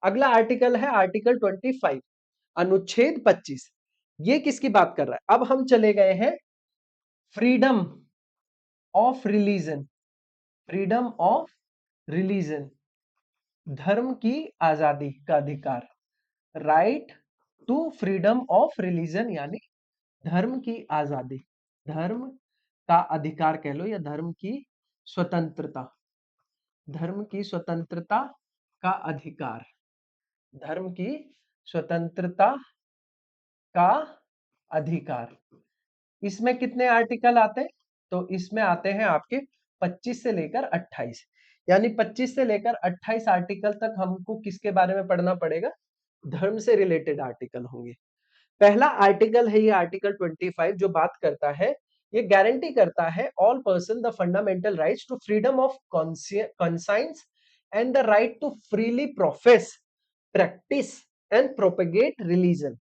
अगला आर्टिकल है आर्टिकल 25, अनुच्छेद 25। ये किसकी बात कर रहा है? अब हम चले गए हैं freedom of religion, freedom of religion, धर्म की आजादी का अधिकार, right to freedom of religion, यानी धर्म की आजादी, धर्म का अधिकार कह लो या धर्म की स्वतंत्रता, धर्म की स्वतंत्रता का अधिकार, धर्म की स्वतंत्रता का अधिकार। इसमें कितने आर्टिकल आते हैं? तो इसमें आते हैं आपके 25 से लेकर 28, यानी 25 से लेकर 28 आर्टिकल तक हमको किसके बारे में पढ़ना पड़ेगा? धर्म से रिलेटेड आर्टिकल होंगे। पहला आर्टिकल है ये आर्टिकल 25, जो बात करता है, ये गारंटी करता है all person the fundamental rights to freedom of conscience and the right to freely profess, practice and propagate religion.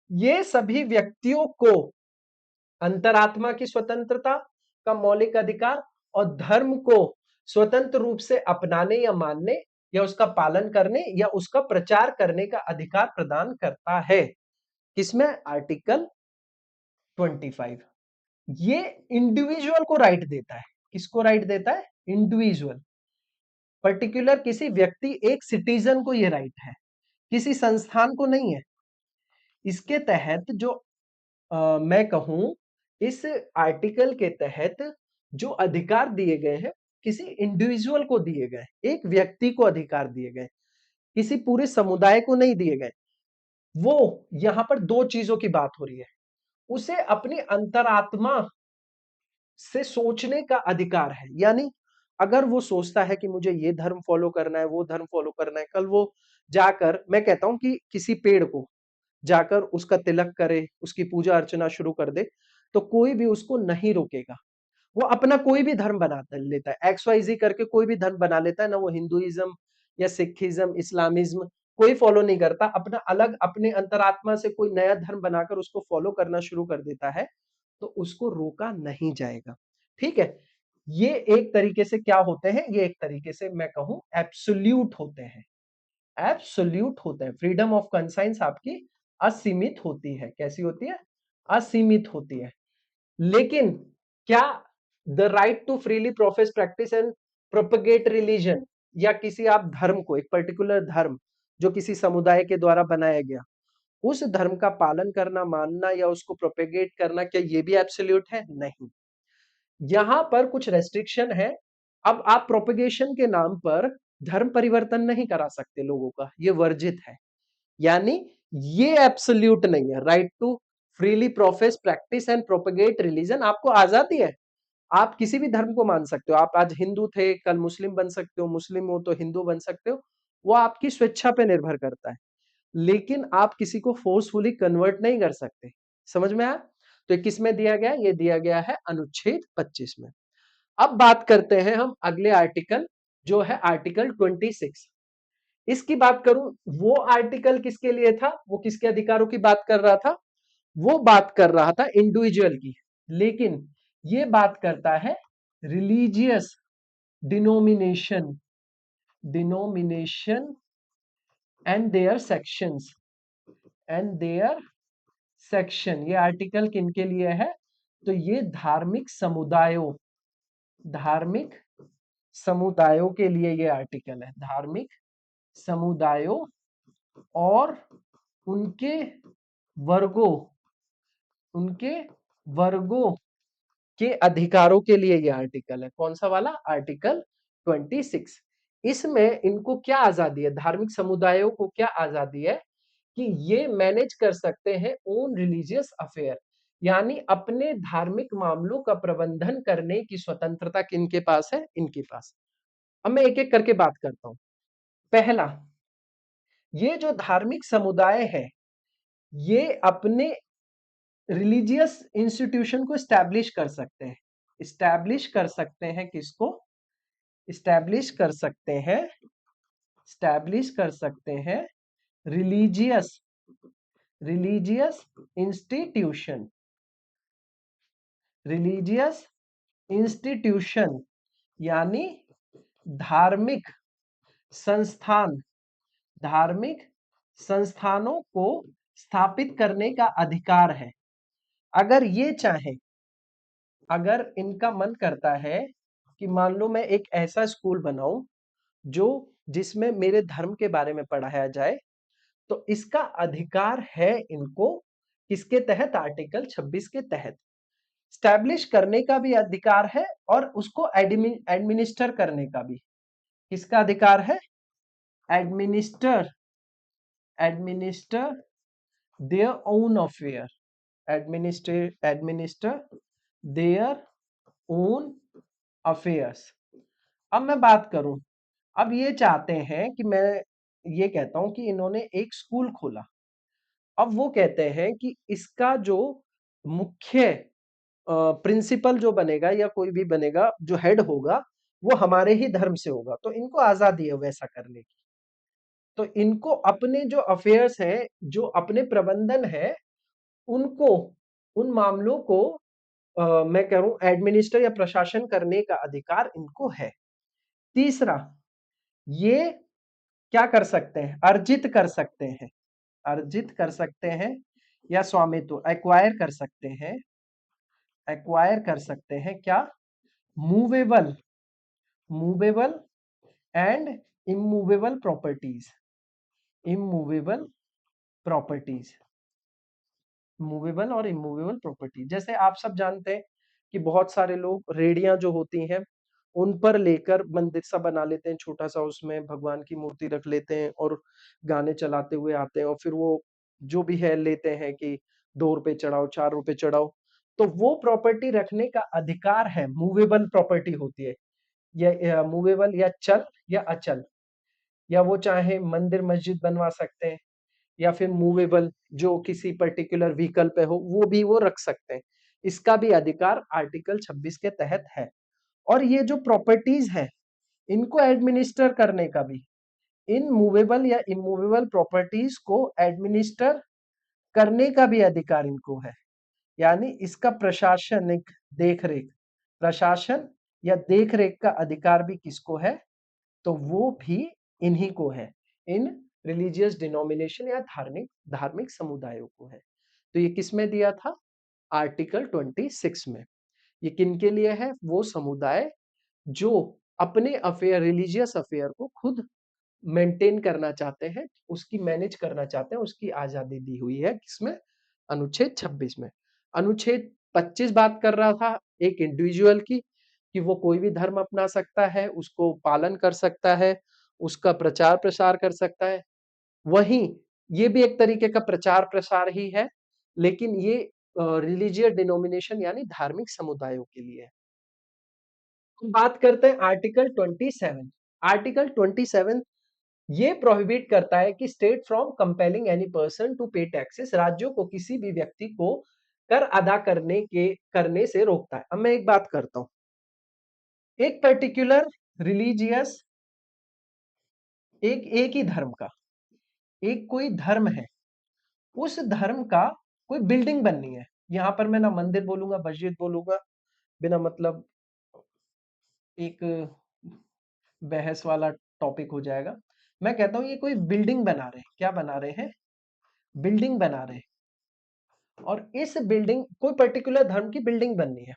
ये सभी व्यक्तियों को अंतरात्मा की स्वतंत्रता का मौलिक अधिकार और धर्म को स्वतंत्र रूप से अपनाने या मानने या उसका पालन करने या उसका प्रचार करने का अधिकार प्रदान करता है। किसमें? आर्टिकल 25। ये इंडिविजुअल को राइट देता है। किसको राइट देता है? इंडिविजुअल, पर्टिकुलर किसी व्यक्ति, एक सिटीजन को ये राइट है, किसी संस्थान को नहीं है। इसके तहत जो मैं कहूं, इस आर्टिकल के तहत जो अधिकार दिए गए हैं किसी इंडिविजुअल को दिए गए, एक व्यक्ति को अधिकार दिए गए, किसी पूरे समुदाय को नहीं दिए गए। वो यहां पर दो चीजों की बात हो रही है, उसे अपनी अंतरात्मा से सोचने का अधिकार है। यानी अगर वो सोचता है कि मुझे ये धर्म फॉलो करना है, वो धर्म फॉलो करना है, कल वो जाकर, मैं कहता हूं कि किसी पेड़ को जाकर उसका तिलक करे, उसकी पूजा अर्चना शुरू कर दे, तो कोई भी उसको नहीं रोकेगा। वो अपना कोई भी धर्म बना लेता है, XYZ करके कोई भी धर्म बना लेता है ना, वो हिंदुइज्म या सिखिज्म, इस्लामिज्म कोई फॉलो नहीं करता, अपना अलग अपने अंतरात्मा से कोई नया धर्म बनाकर उसको फॉलो करना शुरू कर देता है, तो उसको रोका नहीं जाएगा। ठीक है, ये एक तरीके से क्या होते हैं? ये एक तरीके से मैं कहूं एब्सोल्यूट होते हैं, एब्सोल्यूट होते हैं। फ्रीडम ऑफ कंसाइंस आपकी असीमित होती है। कैसी होती है? असीमित होती है। लेकिन क्या the right to freely profess, practice and propagate religion, या किसी आप धर्म को, एक पर्टिकुलर धर्म जो किसी समुदाय के द्वारा बनाया गया, उस धर्म का पालन करना, मानना या उसको प्रोपेगेट करना, क्या ये भी एब्सोल्यूट है? नहीं, यहां पर कुछ रेस्ट्रिक्शन है। अब आप प्रोपेगेशन के नाम पर धर्म परिवर्तन नहीं करा सकते लोगों का, ये वर्जित है। यानी ये एब्सोल्यूट नहीं है। Right to freely profess, practice and propagate religion, आपको आजादी है, आप किसी भी धर्म को मान सकते हो। आप आज हिंदू थे, कल मुस्लिम बन सकते हो, मुस्लिम हो तो हिंदू बन सकते हो, वो आपकी स्वेच्छा पे निर्भर करता है। लेकिन आप किसी को फोर्सफुली कन्वर्ट नहीं कर सकते। समझ में आया? तो ये किस में दिया गया? ये दिया गया है अनुच्छेद 25 में। अब बात करते हैं हम अगले आर्टिकल, जो है आर्टिकल 26। इसकी बात करूं, वो आर्टिकल किसके लिए था? वो किसके अधिकारों की बात कर रहा था? वो बात कर रहा था इंडिविजुअल की। लेकिन ये बात करता है religious denomination, denomination and their sections, and their section. ये आर्टिकल किनके लिए है? तो ये धार्मिक समुदायों, धार्मिक समुदायों के लिए ये आर्टिकल है, धार्मिक समुदायों और उनके वर्गों उनके वर्गों के अधिकारों के लिए ये आर्टिकल है। कौन सा वाला? आर्टिकल 26। इसमें इनको क्या आजादी है? धार्मिक समुदायों को क्या आजादी है कि ये मैनेज कर सकते हैं ओन रिलीजियस अफेयर, यानी अपने धार्मिक मामलों का प्रबंधन करने की स्वतंत्रता किनके पास है? इनके पास। अब मैं एक एक करके बात करता हूं। पहला, ये जो धार्मिक समुदाय है ये अपने रिलीजियस इंस्टीट्यूशन को स्टैब्लिश कर सकते हैं। स्टैब्लिश कर सकते हैं किसको? स्टैब्लिश कर सकते हैं स्टैब्लिश कर सकते हैं religious religious institution religious institution यानी धार्मिक संस्थान धार्मिक संस्थानों को स्थापित करने का अधिकार है। अगर ये चाहे, अगर इनका मन करता है कि मान लो मैं एक ऐसा स्कूल बनाऊं जो जिसमें मेरे धर्म के बारे में पढ़ाया जाए, तो इसका अधिकार है इनको। किसके तहत? आर्टिकल 26 के तहत। स्टैब्लिश करने का भी अधिकार है और उसको एडमिनिस्टर करने का भी। किसका अधिकार है? Administer administer their own affair administer their own affairs. अब मैं बात करूं, अब ये चाहते हैं कि मैं ये कहता हूं कि इन्होंने एक स्कूल खोला। अब वो कहते हैं कि इसका जो मुख्य प्रिंसिपल जो बनेगा या कोई भी बनेगा जो हेड होगा वो हमारे ही धर्म से होगा, तो इनको आजादी है वैसा करने की। तो इनको अपने जो अफेयर्स हैं, जो अपने प्रबंधन है, उनको उन मामलों को मैं कह रहा हूं एडमिनिस्टर या प्रशासन करने का अधिकार इनको है। तीसरा, ये क्या कर सकते हैं? अर्जित कर सकते हैं अर्जित कर सकते हैं या स्वामित्व एक्वायर कर सकते हैं क्या? Movable movable and immovable properties immovable properties movable और इमूवेबल प्रॉपर्टी। जैसे आप सब जानते हैं कि बहुत सारे लोग रेडियां जो होती हैं उन पर लेकर मंदिर सा बना लेते हैं छोटा सा, उसमें भगवान की मूर्ति रख लेते हैं और गाने चलाते हुए आते हैं और फिर वो जो भी है लेते हैं कि 2 रुपए चढ़ाओ, 4 रुपए चढ़ाओ। तो वो प्रॉपर्टी रखने का अधिकार है, मूवेबल प्रॉपर्टी होती है। या मूवेबल या चल या अचल, या वो चाहे मंदिर मस्जिद बनवा सकते हैं या फिर मूवेबल जो किसी पर्टिकुलर व्हीकल पे हो वो भी वो रख सकते हैं। इसका भी अधिकार आर्टिकल 26 के तहत है। और ये जो प्रॉपर्टीज है इनको एडमिनिस्टर करने का भी, इन मूवेबल या इमूवेबल प्रॉपर्टीज को एडमिनिस्टर करने का भी अधिकार इनको है। यानी इसका प्रशासनिक देखरेख प्रशासन या देखरेख का अधिकार भी किसको है? तो वो भी इन्हीं को है, इन रिलीजियस डिनोमिनेशन या धार्मिक धार्मिक समुदायों को है। तो ये किस में दिया था? आर्टिकल 26 में। ये किनके लिए है? वो समुदाय जो अपने अफेयर रिलीजियस अफेयर को खुद मेंटेन करना चाहते हैं, उसकी मैनेज करना चाहते हैं, उसकी आजादी दी हुई है। किसमें? अनुच्छेद 26 में। अनुच्छेद 25 बात कर रहा था एक इंडिविजुअल की, कि वो कोई भी धर्म अपना सकता है, उसको पालन कर सकता है, उसका प्रचार प्रसार कर सकता है। वहीं ये भी एक तरीके का प्रचार प्रसार ही है, लेकिन ये रिलीजियस डिनोमिनेशन यानी धार्मिक समुदायों के लिए है। बात करते हैं आर्टिकल 27। आर्टिकल 27 ये प्रोहिबिट करता है कि state from compelling any person to pay taxes, राज्यों को किसी भी व्यक्ति को कर अदा करने से रोकता है। अब मैं एक बात करता हूं, एक पर्टिकुलर रिलीजियस एक ही धर्म का एक कोई धर्म है, उस धर्म का कोई बिल्डिंग बननी है। यहां पर मैं ना मंदिर बोलूंगा मस्जिद बोलूंगा, बिना मतलब एक बहस वाला टॉपिक हो जाएगा। मैं कहता हूं ये कोई बिल्डिंग बना रहे हैं। क्या बना रहे हैं? बिल्डिंग बना रहे हैं। और इस बिल्डिंग कोई पर्टिकुलर धर्म की बिल्डिंग बननी है।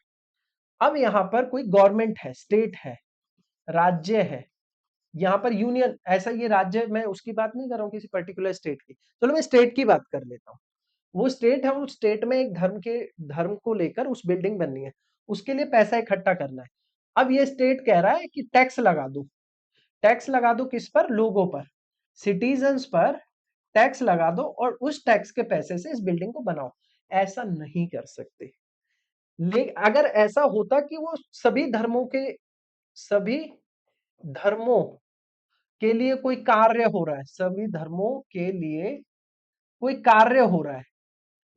अब यहां पर कोई गवर्नमेंट है, स्टेट है, राज्य है, यहाँ पर यूनियन ऐसा ये राज्य, मैं उसकी बात नहीं कर रहा हूँ किसी पर्टिकुलर स्टेट की, चलो मैं स्टेट की बात कर लेता हूँ। वो स्टेट है, उस स्टेट में एक धर्म को लेकर उस बिल्डिंग बननी है, उसके लिए पैसा इकट्ठा करना है। अब ये स्टेट कह रहा है कि टैक्स लगा दो, टैक्स लगा दो किस पर? लोगों पर, सिटीजन्स पर टैक्स लगा दो और उस टैक्स के पैसे से इस बिल्डिंग को बनाओ। ऐसा नहीं कर सकते। लेकिन अगर ऐसा होता कि वो सभी धर्मों के लिए कोई कार्य हो रहा है, सभी धर्मों के लिए कोई कार्य हो रहा है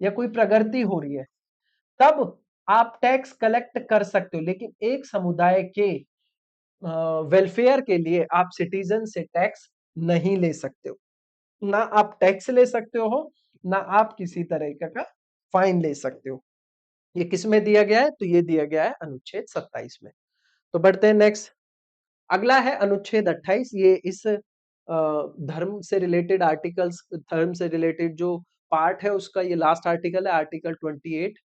या कोई प्रगति हो रही है, तब आप टैक्स कलेक्ट कर सकते हो। लेकिन एक समुदाय के वेलफेयर के लिए आप सिटीजन से टैक्स नहीं ले सकते हो। ना आप टैक्स ले सकते हो, ना आप किसी तरह का फाइन ले सकते हो। ये किस में दिया गया है? तो ये दिया गया है अनुच्छेद 27 में। तो बढ़ते हैं नेक्स्ट। अगला है अनुच्छेद 28। ये इस धर्म से रिलेटेड आर्टिकल्स, धर्म से रिलेटेड जो पार्ट है उसका ये लास्ट आर्टिकल है, आर्टिकल 28।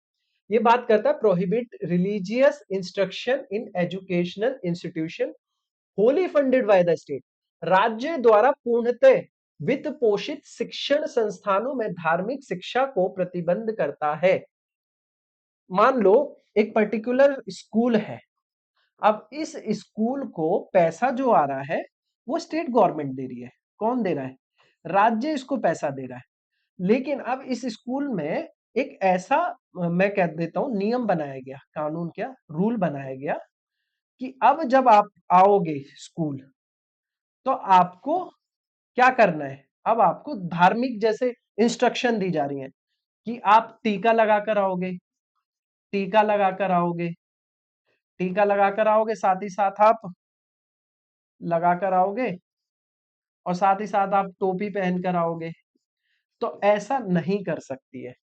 ये बात करता है prohibit religious instruction in educational institution Holi funded by the state. राज्य द्वारा पूर्णतः वित्त पोषित शिक्षण संस्थानों में धार्मिक शिक्षा को प्रतिबंध करता है। मान लो एक पर्टिकुलर स्कूल है, अब इस स्कूल को पैसा जो आ रहा है वो स्टेट गवर्नमेंट दे रही है। कौन दे रहा है? राज्य इसको पैसा दे रहा है। लेकिन अब इस स्कूल में एक ऐसा मैं कह देता हूं नियम बनाया गया, कानून क्या, रूल बनाया गया कि अब जब आप आओगे स्कूल तो आपको क्या करना है? अब आपको धार्मिक जैसे इंस्ट्रक्शन दी जा रही है कि आप टीका लगाकर आओगे, टीका लगाकर आओगे, टीका लगाकर आओगे, साथ ही साथ आप लगाकर आओगे और साथ ही साथ आप टोपी पहनकर आओगे। तो ऐसा नहीं कर सकती है।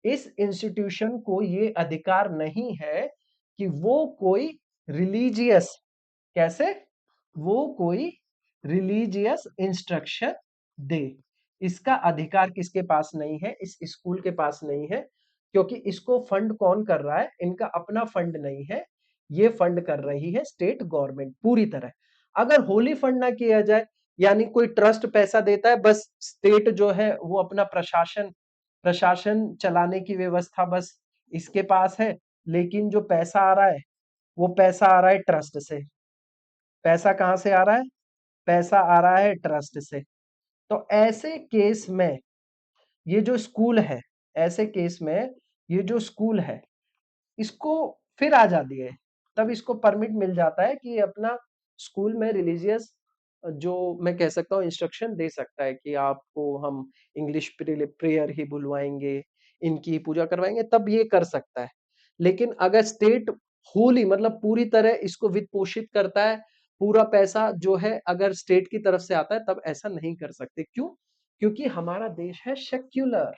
इस इंस्टीट्यूशन को ये अधिकार नहीं है कि वो कोई रिलीजियस, कैसे, वो कोई रिलीजियस इंस्ट्रक्शन दे। इसका अधिकार किसके पास नहीं है? इस स्कूल के पास नहीं है, क्योंकि इसको फंड कौन कर रहा है? इनका अपना फंड नहीं है, ये फंड कर रही है स्टेट गवर्नमेंट पूरी तरह। अगर होली फंड ना किया जाए, यानी कोई ट्रस्ट पैसा देता है, बस स्टेट जो है वो अपना प्रशासन प्रशासन चलाने की व्यवस्था बस इसके पास है, लेकिन जो पैसा आ रहा है वो पैसा आ रहा है ट्रस्ट से। पैसा कहाँ से आ रहा है? पैसा आ रहा है ट्रस्ट से। तो ऐसे केस में ये जो स्कूल है, ऐसे केस में ये जो स्कूल है, इसको फिर आजादी है, तब इसको परमिट मिल जाता है कि ये अपना स्कूल में रिलीजियस जो मैं कह सकता हूँ इंस्ट्रक्शन दे सकता है कि आपको हम इंग्लिश प्रेयर ही बुलवाएंगे, इनकी पूजा करवाएंगे, तब ये कर सकता है। लेकिन अगर स्टेट होली मतलब पूरी तरह इसको वित्त पोषित करता है, पूरा पैसा जो है अगर स्टेट की तरफ से आता है, तब ऐसा नहीं कर सकते। क्यों? क्योंकि हमारा देश है सेक्युलर।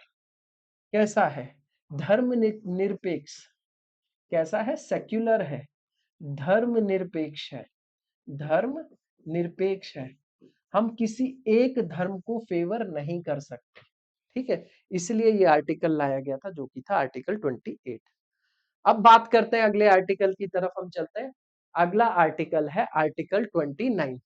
कैसा है? धर्म निरपेक्ष। कैसा है? सेक्युलर है, धर्म निरपेक्ष है, धर्म निरपेक्ष है। हम किसी एक धर्म को फेवर नहीं कर सकते, ठीक है? इसलिए ये आर्टिकल लाया गया था, जो कि था आर्टिकल 28। अब बात करते हैं अगले आर्टिकल की तरफ, हम चलते हैं। अगला आर्टिकल है आर्टिकल 29।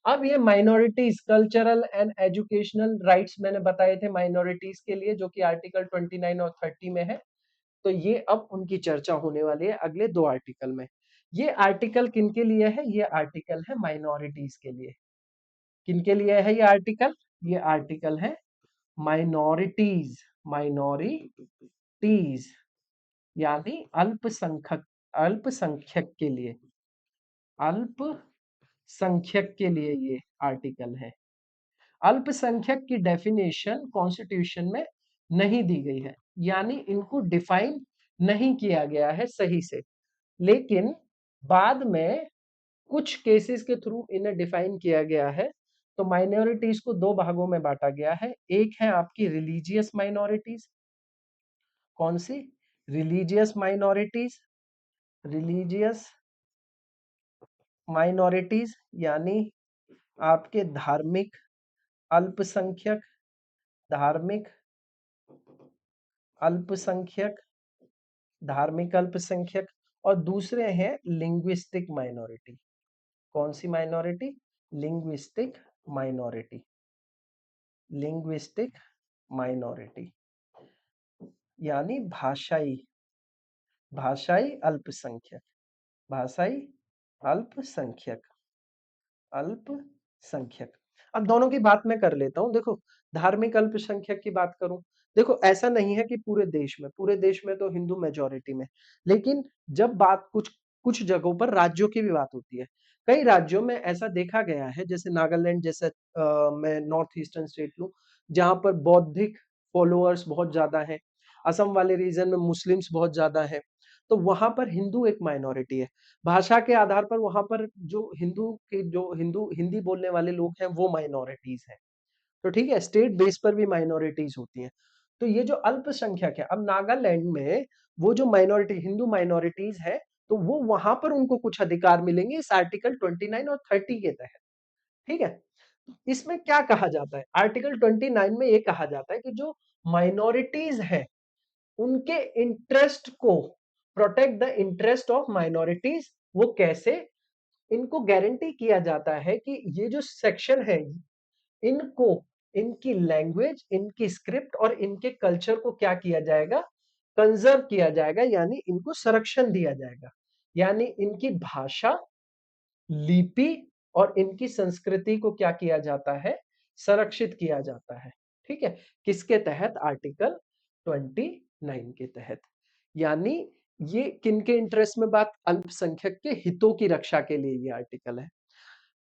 अब ये minorities cultural and educational rights मैंने बताए थे माइनॉरिटीज के लिए, जो कि आर्टिकल 29 और 30 में है। तो ये अब उनकी चर्चा होने वाली है अगले दो आर्टिकल में। ये आर्टिकल किनके लिए है? ये आर्टिकल है माइनॉरिटीज के लिए। किनके लिए है ये आर्टिकल? ये आर्टिकल है माइनॉरिटीज, माइनॉरिटीज यानी अल्पसंख्यक, अल्पसंख्यक के लिए, अल्पसंख्यक के लिए ये आर्टिकल है। अल्पसंख्यक की डेफिनेशन कॉन्स्टिट्यूशन में नहीं दी गई है, यानी इनको डिफाइन नहीं किया गया है सही से। लेकिन बाद में कुछ केसेस के थ्रू इन्हें डिफाइन किया गया है। तो माइनॉरिटीज को दो भागों में बांटा गया है। एक है आपकी रिलीजियस माइनॉरिटीज। कौन सी? Religious minorities. रिलीजियस माइनॉरिटीज यानी आपके धार्मिक अल्पसंख्यक, धार्मिक अल्पसंख्यक, धार्मिक अल्पसंख्यक। और दूसरे हैं लिंग्विस्टिक माइनॉरिटी। कौन सी minority? Linguistic minority, linguistic minority यानी भाषाई, भाषाई अल्पसंख्यक, भाषाई अल्पसंख्यक, अल्पसंख्यक। अब दोनों की बात मैं कर लेता हूं। देखो, धार्मिक अल्पसंख्यक की बात करूं, देखो ऐसा नहीं है कि पूरे देश में तो हिंदू मेजोरिटी में, लेकिन जब बात कुछ कुछ जगहों पर राज्यों की भी बात होती है, कई राज्यों में ऐसा देखा गया है, जैसे नागालैंड जैसे मैं नॉर्थ ईस्टर्न स्टेट लूं, जहां पर बौद्धिक फॉलोअर्स बहुत ज्यादा हैं, असम वाले रीजन में मुस्लिम्स बहुत ज्यादा हैं, तो वहां पर हिंदू एक माइनॉरिटी है। भाषा के आधार पर वहां पर जो हिंदू हिंदी बोलने वाले लोग हैं वो माइनॉरिटीज हैं। तो ठीक है, स्टेट बेस पर भी माइनॉरिटीज होती हैं। तो ये जो अल्पसंख्यक है, अब नागालैंड में वो जो माइनॉरिटी हिंदू माइनॉरिटीज है, तो वो वहां पर उनको कुछ अधिकार मिलेंगे इस आर्टिकल 29 और 30 के तहत। ठीक है, इसमें क्या कहा जाता है, आर्टिकल 29 में ये कहा जाता है कि जो माइनॉरिटीज है उनके इंटरेस्ट को, protect the interest of minorities, वो कैसे, इनको गारंटी किया जाता है कि ये जो सेक्शन है, इनको, इनकी लैंग्वेज, इनकी स्क्रिप्ट और इनके कल्चर को क्या किया जाएगा, कंजर्व किया जाएगा, यानी इनको संरक्षण दिया जाएगा, यानी इनकी भाषा, लिपि और इनकी संस्कृति को क्या किया जाता है, संरक्षित किया जाता है। ठीक है, किसके तहत, आर्टिकल 29 के तहत। यानी ये किनके इंटरेस्ट में बात, अल्पसंख्यक के हितों की रक्षा के लिए ये आर्टिकल है।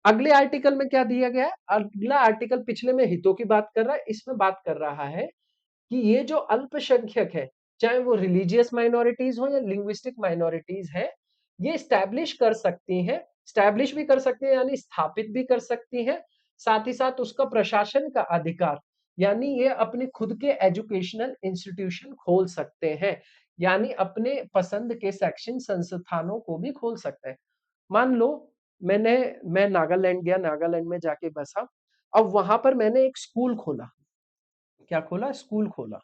अगले आर्टिकल में क्या दिया गया है, अगला आर्टिकल पिछले में हितों की बात कर रहा है, इसमें बात कर रहा है कि ये जो अल्पसंख्यक है, चाहे वो रिलीजियस माइनॉरिटीज हो या लिंग्विस्टिक माइनॉरिटीज है, ये स्टैब्लिश कर सकती हैं, स्टैब्लिश भी कर सकती हैं यानी स्थापित भी कर सकती हैं, साथ ही साथ उसका प्रशासन का अधिकार, यानी ये अपने खुद के एजुकेशनल इंस्टीट्यूशन खोल सकते हैं, यानी अपने पसंद के शैक्षणिक संस्थानों को भी खोल सकते हैं। मान लो मैं नागालैंड गया, नागालैंड में जाके बसा, अब वहां पर मैंने एक स्कूल खोला, क्या खोला, स्कूल खोला।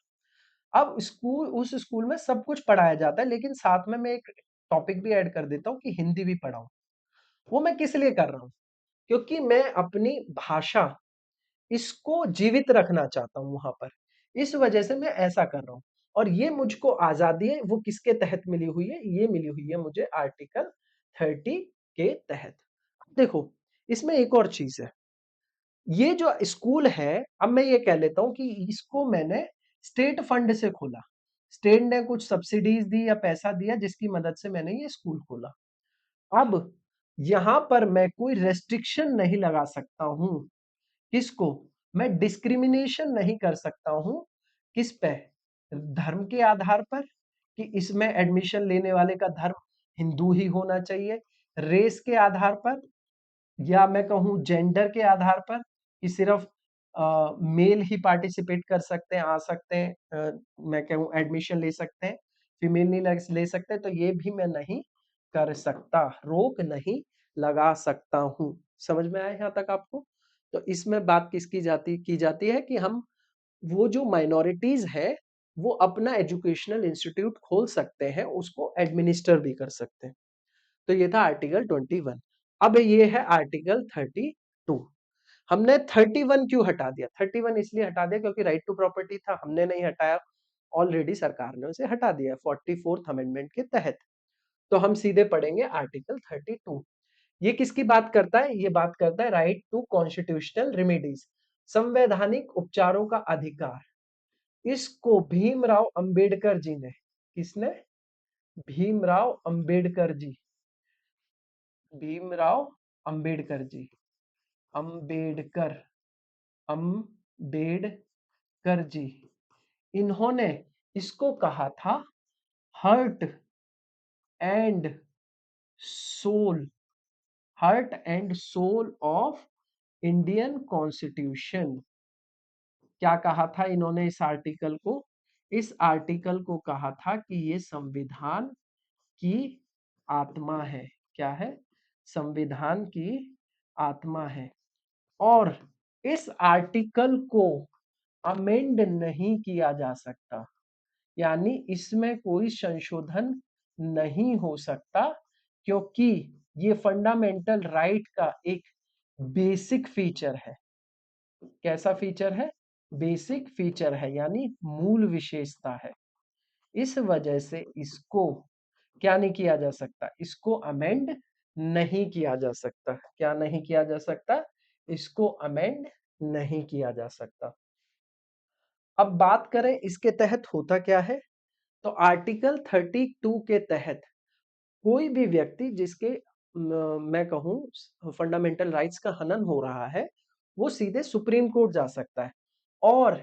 अब स्कूल, उस स्कूल में सब कुछ पढ़ाया जाता है, लेकिन साथ में मैं एक टॉपिक भी ऐड कर देता हूँ कि हिंदी भी पढ़ाऊं। वो मैं किस लिए कर रहा हूँ, क्योंकि मैं अपनी भाषा, इसको जीवित रखना चाहता हूं वहां पर, इस वजह से मैं ऐसा कर रहा हूं। और ये मुझको आजादी है वो किसके तहत मिली हुई है, ये मिली हुई है मुझे आर्टिकल 30 के तहत। देखो, इसमें एक और चीज है, ये जो स्कूल है, अब मैं ये कह लेता हूं कि इसको मैंने स्टेट फंड से खोला, स्टेट ने कुछ सब्सिडीज दी या पैसा दिया जिसकी मदद से मैंने ये स्कूल खोला। अब यहां पर मैं कोई रेस्ट्रिक्शन नहीं लगा सकता हूं, किसको, मैं डिस्क्रिमिनेशन नहीं कर सकता हूं, किस पे, धर्म के आधार पर, कि इसमें एडमिशन लेने वाले का धर्म हिंदू ही होना चाहिए, रेस के आधार पर, या मैं कहूँ जेंडर के आधार पर कि सिर्फ मेल ही पार्टिसिपेट कर सकते हैं, आ सकते हैं, मैं कहूँ एडमिशन ले सकते हैं, फीमेल नहीं ले सकते, तो ये भी मैं नहीं कर सकता, रोक नहीं लगा सकता हूँ। समझ में आया यहाँ तक आपको? तो इसमें बात किसकी की जाती है कि हम, वो जो माइनॉरिटीज है, वो अपना एजुकेशनल इंस्टीट्यूट खोल सकते हैं, उसको एडमिनिस्टर भी कर सकते हैं। तो ये था आर्टिकल 21। अब ये है आर्टिकल 32। हमने 31 क्यों हटा दिया, 31 इसलिए हटा दिया क्योंकि राइट टू प्रॉपर्टी था, हमने नहीं हटाया, ऑलरेडी सरकार ने उसे हटा दिया 44th अमेंडमेंट के तहत। तो हम सीधे पढ़ेंगे आर्टिकल 32। ये किसकी बात करता है, ये बात करता है राइट टू कॉन्स्टिट्यूशनल रेमेडीज, संवैधानिक उपचारों का अधिकार। इसको भीमराव अंबेडकर जी ने, किसने, भीमराव अंबेडकर जी, भीमराव अंबेडकर जी, अंबेडकर, अंबेडकर जी, इन्होंने इसको कहा था heart and soul, heart and soul of Indian constitution. क्या कहा था इन्होंने इस आर्टिकल को, इस आर्टिकल को कहा था कि ये संविधान की आत्मा है, क्या है, संविधान की आत्मा है, और इस आर्टिकल को अमेंड नहीं किया जा सकता, यानी इसमें कोई संशोधन नहीं हो सकता, क्योंकि ये फंडामेंटल राइट का एक बेसिक फीचर है। कैसा फीचर है? बेसिक फीचर है, यानी मूल विशेषता है। इस वजह से इसको क्या नहीं किया जा सकता, इसको अमेंड नहीं किया जा सकता। क्या नहीं किया जा सकता? इसको अमेंड नहीं किया जा सकता। अब बात करें इसके तहत होता क्या है, तो आर्टिकल 32 के तहत कोई भी व्यक्ति जिसके मैं कहूं फंडामेंटल राइट्स का हनन हो रहा है, वो सीधे सुप्रीम कोर्ट जा सकता है। और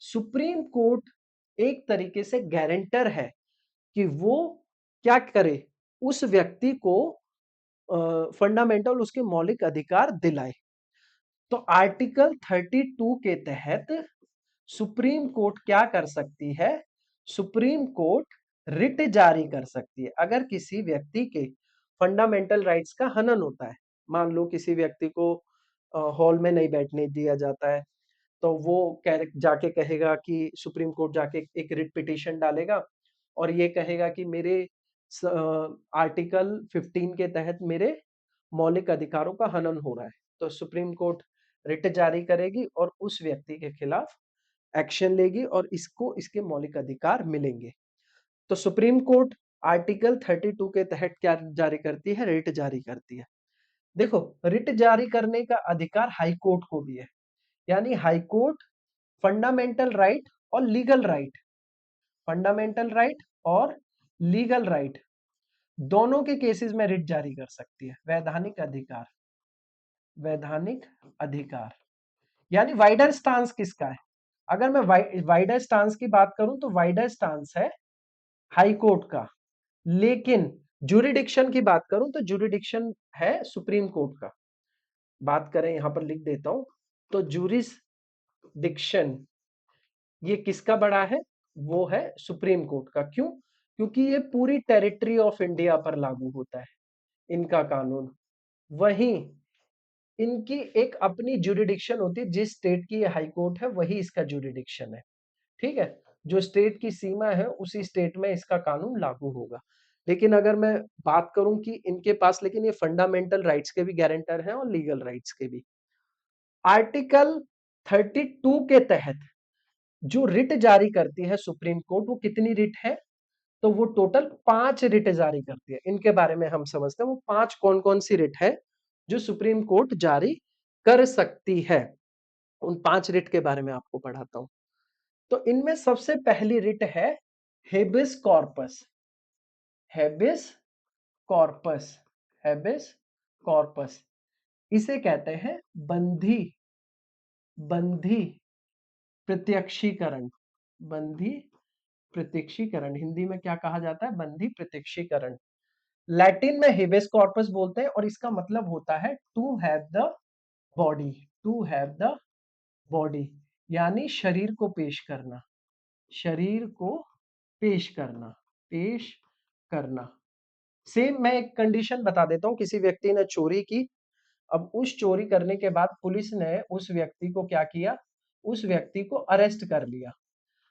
सुप्रीम कोर्ट एक तरीके से गारंटर है कि वो क्या करे, उस व्यक्ति को फंडामेंटल उसके मौलिक अधिकार दिलाए। तो आर्टिकल 32 के तहत सुप्रीम कोर्ट क्या कर सकती है? सुप्रीम कोर्ट रिट जारी कर सकती है अगर किसी व्यक्ति के फंडामेंटल राइट्स का हनन होता है। मान लो किसी व्यक्ति को हॉल में नहीं बैठने दिया जाता है, तो वो जाके कहेगा कि सुप्रीम कोर्ट जाके एक रिट पिटीशन डालेगा और ये कहेगा कि मेरे आर्टिकल 15 के तहत मेरे मौलिक अधिकारों का हनन हो रहा है। तो सुप्रीम कोर्ट रिट जारी करेगी और उस व्यक्ति के खिलाफ एक्शन लेगी और इसको इसके मौलिक अधिकार मिलेंगे। तो सुप्रीम कोर्ट आर्टिकल 32 के तहत क्या जारी करती है? रिट जारी करती है। देखो, रिट जारी करने का अधिकार हाई कोर्ट को भी है, यानी हाई कोर्ट फंडामेंटल राइट और लीगल राइट, फंडामेंटल राइट और लीगल राइट दोनों के केसेस में रिट जारी कर सकती है। वैधानिक अधिकार, वैधानिक अधिकार यानी वाइडर स्टांस किसका है? अगर मैं वाइडर स्टांस की बात करूं तो वाइडर स्टांस है हाई कोर्ट का, लेकिन जुरिडिक्शन की बात करूं तो जुरिडिक्शन है सुप्रीम कोर्ट का। बात करें, यहां पर लिख देता हूं, तो जुरिसडिक्शन ये किसका बड़ा है? वो है सुप्रीम कोर्ट का। क्यों? क्योंकि ये पूरी टेरिटरी ऑफ इंडिया पर लागू होता है इनका कानून। वहीं इनकी एक अपनी जुरिडिक्शन होती है, जिस स्टेट की ये हाई कोर्ट है वही इसका जुरिडिक्शन है। ठीक है, जो स्टेट की सीमा है उसी स्टेट में इसका कानून लागू होगा। लेकिन अगर मैं बात करूं कि इनके पास, लेकिन ये फंडामेंटल राइट्स के भी गारंटर हैं और लीगल राइट्स के भी। आर्टिकल 32 के तहत जो रिट जारी करती है सुप्रीम कोर्ट, वो कितनी रिट है? तो वो टोटल 5 रिट जारी करती है। इनके बारे में हम समझते हैं वो 5 कौन कौन सी रिट है जो सुप्रीम कोर्ट जारी कर सकती है। उन 5 रिट के बारे में आपको पढ़ाता हूं। तो इनमें सबसे पहली रिट है habeas corpus. Habeas corpus, habeas corpus इसे कहते हैं बंधी, बंधी प्रत्यक्षीकरण। बंधी प्रत्यक्षीकरण हिंदी में क्या कहा जाता है? बंधी प्रत्यक्षीकरण। लैटिन में हेबिस कॉर्पस बोलते हैं और इसका मतलब होता है to have the body, to have the body यानी शरीर को पेश करना, शरीर को पेश करना, पेश करना। सेम मैं एक कंडीशन बता देता हूं, किसी व्यक्ति ने चोरी की, अब उस चोरी करने के बाद पुलिस ने उस व्यक्ति को क्या किया? उस व्यक्ति को अरेस्ट कर लिया।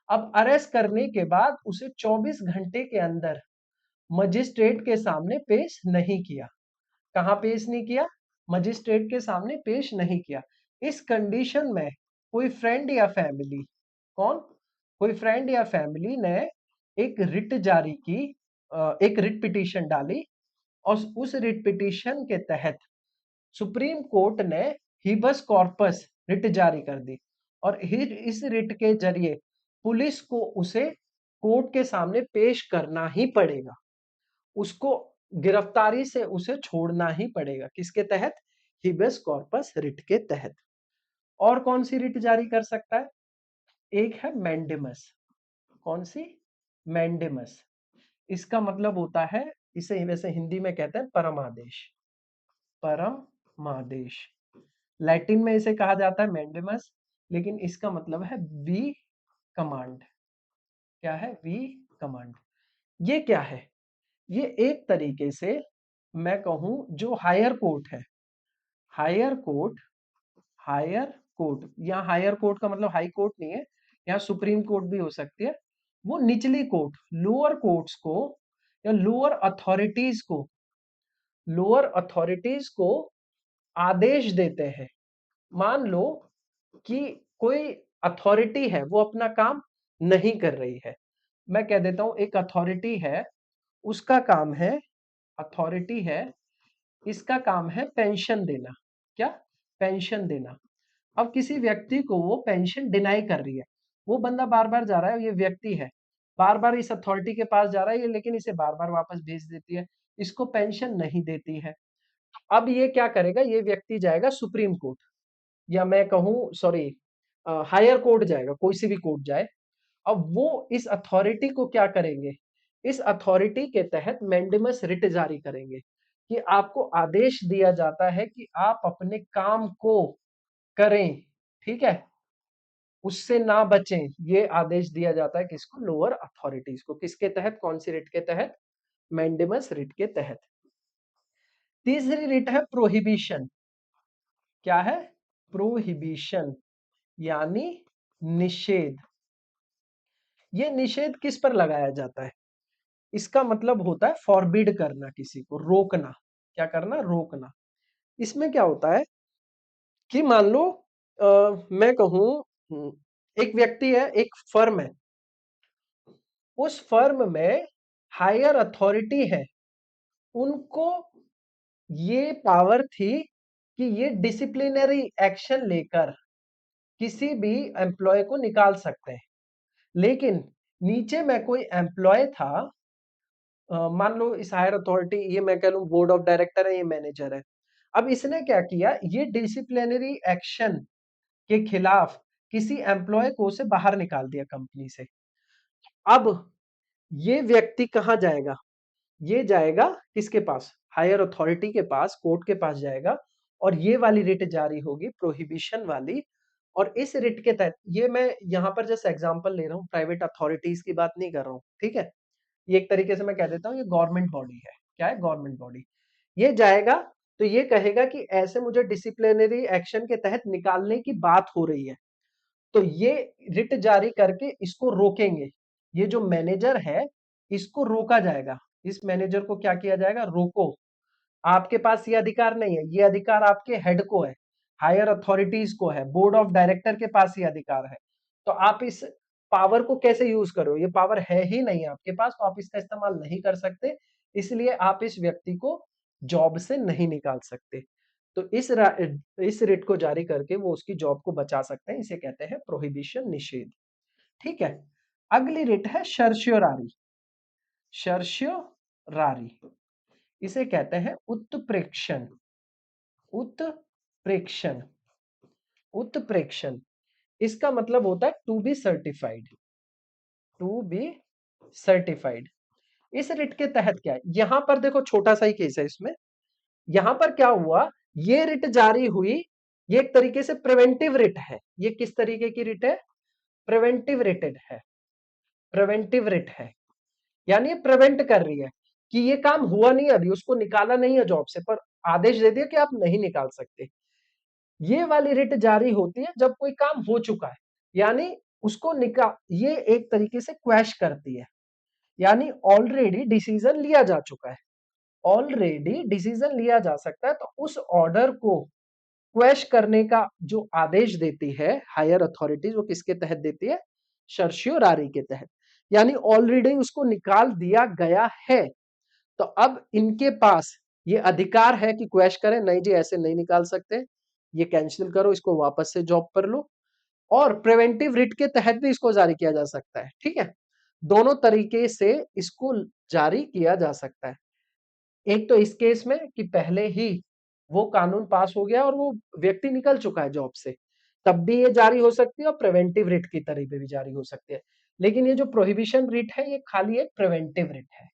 अब अरेस्ट करने के बाद उसे 24 घंटे के अंदर मजिस्ट्रेट के सामने पेश नहीं किया। कहां पेश नहीं किया? मजिस्ट्रेट के सामने पेश नहीं किया। इस कंडीशन में कोई फ्रेंड या फैमिली, कौन? कोई फ्रेंड या फैमिली ने एक रिट जारी की, एक रिट पिटीशन डाली और उस रिट पिटीशन के तहत सुप्रीम कोर्ट ने हिबस कॉर्पस रिट जारी कर दी और इस रिट के जरिए पुलिस को उसे कोर्ट के सामने पेश करना ही पड़ेगा, उसको गिरफ्तारी से उसे छोड़ना ही पड़ेगा। किसके तहत? हिबेस कॉर्पस रिट के तहत। और कौन सी रिट जारी कर सकता है? एक है मैंडेमस। कौन सी? मैंडेमस। इसका मतलब होता है, इसे वैसे हिंदी में कहते हैं परमादेश, परमादेश। लैटिन में इसे कहा जाता है मैंडेमस, लेकिन इसका मतलब है वी कमांड। क्या है? We command. ये क्या है? ये एक तरीके से मैं कहूं जो हायर कोर्ट है, हायर कोर्ट, हायर कोर्ट, यहाँ हायर कोर्ट का मतलब हाई कोर्ट नहीं है, यहाँ सुप्रीम कोर्ट भी हो सकती है। वो निचली कोर्ट, लोअर कोर्ट्स को या लोअर अथॉरिटीज को, लोअर अथॉरिटीज को आदेश देते हैं। मान लो कि कोई अथॉरिटी है, वो अपना काम नहीं कर रही है। मैं कह देता हूं एक अथॉरिटी है, उसका काम है, अथॉरिटी है, इसका काम है पेंशन देना। क्या? पेंशन देना। अब किसी व्यक्ति को वो पेंशन डिनाई कर रही है, वो बंदा बार बार जा रहा है, ये व्यक्ति है बार बार इस अथॉरिटी के पास जा रहा है, ये लेकिन इसे बार बार वापस भेज देती है, इसको पेंशन नहीं देती है। अब ये क्या करेगा, ये व्यक्ति जाएगा सुप्रीम कोर्ट, या मैं कहूं सॉरी हायर कोर्ट जाएगा, कोई सी भी कोर्ट जाए। अब वो इस अथॉरिटी को क्या करेंगे, इस अथॉरिटी के तहत मैंडेमस रिट जारी करेंगे कि आपको आदेश दिया जाता है कि आप अपने काम को करें, ठीक है, उससे ना बचें। ये आदेश दिया जाता है किसको, लोअर अथॉरिटीज को। किसके तहत, कौन सी रिट के तहत, मैंडेमस रिट के तहत। तीसरी रिट है प्रोहिबिशन। क्या है? प्रोहिबिशन यानी निषेध। ये निषेध किस पर लगाया जाता है? इसका मतलब होता है फॉरबिड करना, किसी को रोकना। क्या करना? रोकना। इसमें क्या होता है कि मान लो मैं कहूं एक व्यक्ति है, एक फर्म है, उस फर्म में हायर अथॉरिटी है, उनको ये पावर थी कि ये डिसिप्लिनरी एक्शन लेकर किसी भी एम्प्लॉय को निकाल सकते हैं। लेकिन नीचे में कोई एम्प्लॉय था, मान लो इस हायर अथॉरिटी, ये मैं कह लूं बोर्ड ऑफ डायरेक्टर है, ये मैनेजर है। अब इसने क्या किया, ये डिसिप्लिनरी एक्शन के खिलाफ किसी एम्प्लॉय को उसे बाहर निकाल दिया कंपनी से। अब ये व्यक्ति कहां जाएगा, ये जाएगा किसके पास, हायर अथॉरिटी के पास, कोर्ट के पास जाएगा, और ये वाली रिट जारी होगी, प्रोहिबिशन वाली। और इस रिट के तहत, ये मैं यहां पर जस्ट एग्जांपल ले रहा हूं, प्राइवेट अथॉरिटीज की बात नहीं कर रहा हूं, ठीक है। ये एक तरीके से मैं कह देता हूं, ये गवर्नमेंट बॉडी है। क्या है? Government body. ये जाएगा तो ये कहेगा कि ऐसे मुझे डिसिप्लिनरी एक्शन के तहत निकालने की बात हो रही है, तो ये रिट जारी करके इसको रोकेंगे। ये जो मैनेजर है, इसको रोका जाएगा। इस मैनेजर को क्या किया जाएगा, रोको। आपके पास ये अधिकार नहीं है, ये अधिकार आपके हेड को है, हायर अथॉरिटीज को है, बोर्ड ऑफ डायरेक्टर के पास ये अधिकार है। तो आप इस पावर को कैसे यूज करो, ये पावर है ही नहीं आपके पास, तो आप इसका इस्तेमाल नहीं कर सकते। इसलिए आप इस व्यक्ति को जॉब से नहीं निकाल सकते। तो इस रिट को जारी करके वो उसकी जॉब को बचा सकते हैं, इसे कहते हैं प्रोहिबिशन, निषेध। ठीक है। अगली रिट है सर्श्योरारी। सर्श्योरारी इसे कहते हैं उत्प्रेक्षण। उत्प्रेक्षण, उत्प्रेक्षण इसका मतलब होता है to be certified. To be certified. इस रिट के तहत क्या है, यहां पर देखो छोटा सा ही केस है इसमें। यहां पर क्या हुआ, ये रिट जारी हुई, ये एक तरीके से प्रिवेंटिव रिट है। ये किस तरीके की रिट है? प्रिवेंटिव रिटेड है। प्रिवेंटिव रिट है, यानी ये प्रिवेंट कर रही है कि ये काम हुआ नहीं, अभी उसको निकाला नहीं है जॉब से, पर आदेश दे दिया कि आप नहीं निकाल सकते। ये वाली रिट जारी होती है जब कोई काम हो चुका है, यानी उसको निकाल, ये एक तरीके से क्वैश करती है, यानी ऑलरेडी डिसीजन लिया जा चुका है, ऑलरेडी डिसीजन लिया जा सकता है। तो उस ऑर्डर को क्वैश करने का जो आदेश देती है हायर अथॉरिटीज, वो किसके तहत देती है? सर्श्योरारी के तहत। यानी ऑलरेडी उसको निकाल दिया गया है, तो अब इनके पास ये अधिकार है कि क्वैश करें, नहीं जी ऐसे नहीं निकाल सकते, ये कैंसिल करो, इसको वापस से जॉब पर लो। और प्रिवेंटिव रिट के तहत भी इसको जारी किया जा सकता है। ठीक है, दोनों तरीके से इसको जारी किया जा सकता है। एक तो इस केस में कि पहले ही वो कानून पास हो गया और वो व्यक्ति निकल चुका है जॉब से, तब भी ये जारी हो सकती है, और प्रिवेंटिव रिट की तरह भी जारी हो सकती है। लेकिन ये जो प्रोहिबिशन रिट है, ये खाली एक प्रिवेंटिव रिट है,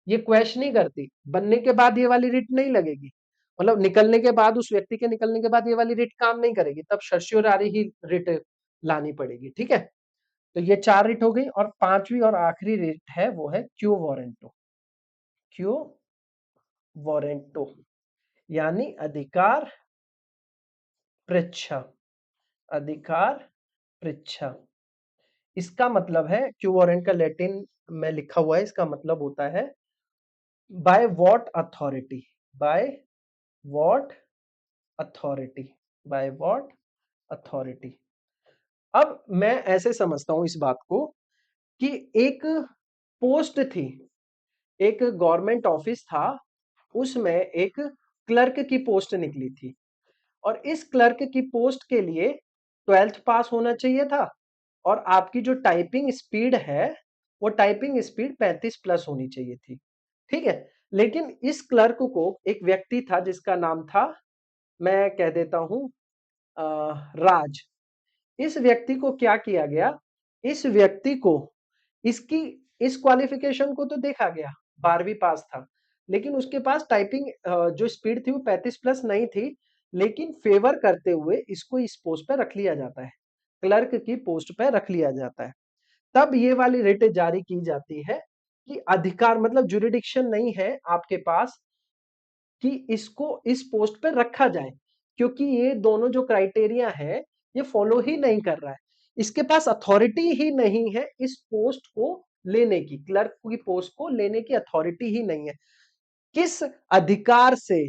ये क्वेश नहीं करती। बनने के बाद ये वाली रिट नहीं लगेगी, मतलब निकलने के बाद, उस व्यक्ति के निकलने के बाद ये वाली रिट काम नहीं करेगी, तब सर्श्योरारी ही रिट लानी पड़ेगी। ठीक है, तो ये 4 रिट हो गई, और पांचवी और आखिरी रिट है, वो है क्यू वारंटो। क्यू वारंटो यानी अधिकार पृच्छा। अधिकार पृच्छा, इसका मतलब है, क्यू वारंट का लैटिन में लिखा हुआ है, इसका मतलब होता है by what authority. By what authority, by what, authority. अब मैं ऐसे समझता हूं इस बात को कि एक पोस्ट थी, एक गवर्नमेंट ऑफिस था, उसमें एक क्लर्क की पोस्ट निकली थी और इस क्लर्क की पोस्ट के लिए 12th पास होना चाहिए था और आपकी जो टाइपिंग स्पीड है वो टाइपिंग स्पीड 35 प्लस होनी चाहिए थी। ठीक है, लेकिन इस क्लर्क को एक व्यक्ति था जिसका नाम था, मैं कह देता हूं राज। इस व्यक्ति को क्या किया गया, इस व्यक्ति को इसकी इस क्वालिफिकेशन को तो देखा गया, 12वीं पास था, लेकिन उसके पास टाइपिंग जो स्पीड थी वो 35 प्लस नहीं थी, लेकिन फेवर करते हुए इसको इस पोस्ट पे रख लिया जाता है, क्लर्क की पोस्ट पे रख लिया जाता है। तब ये वाली रिट जारी की जाती है कि अधिकार मतलब जुरिडिक्शन नहीं है आपके पास कि इसको इस पोस्ट पे रखा जाए, क्योंकि ये दोनों जो क्राइटेरिया है ये फॉलो ही नहीं कर रहा है, इसके पास अथॉरिटी ही नहीं है इस पोस्ट को लेने की, क्लर्क की पोस्ट को लेने की अथॉरिटी ही नहीं है। किस अधिकार से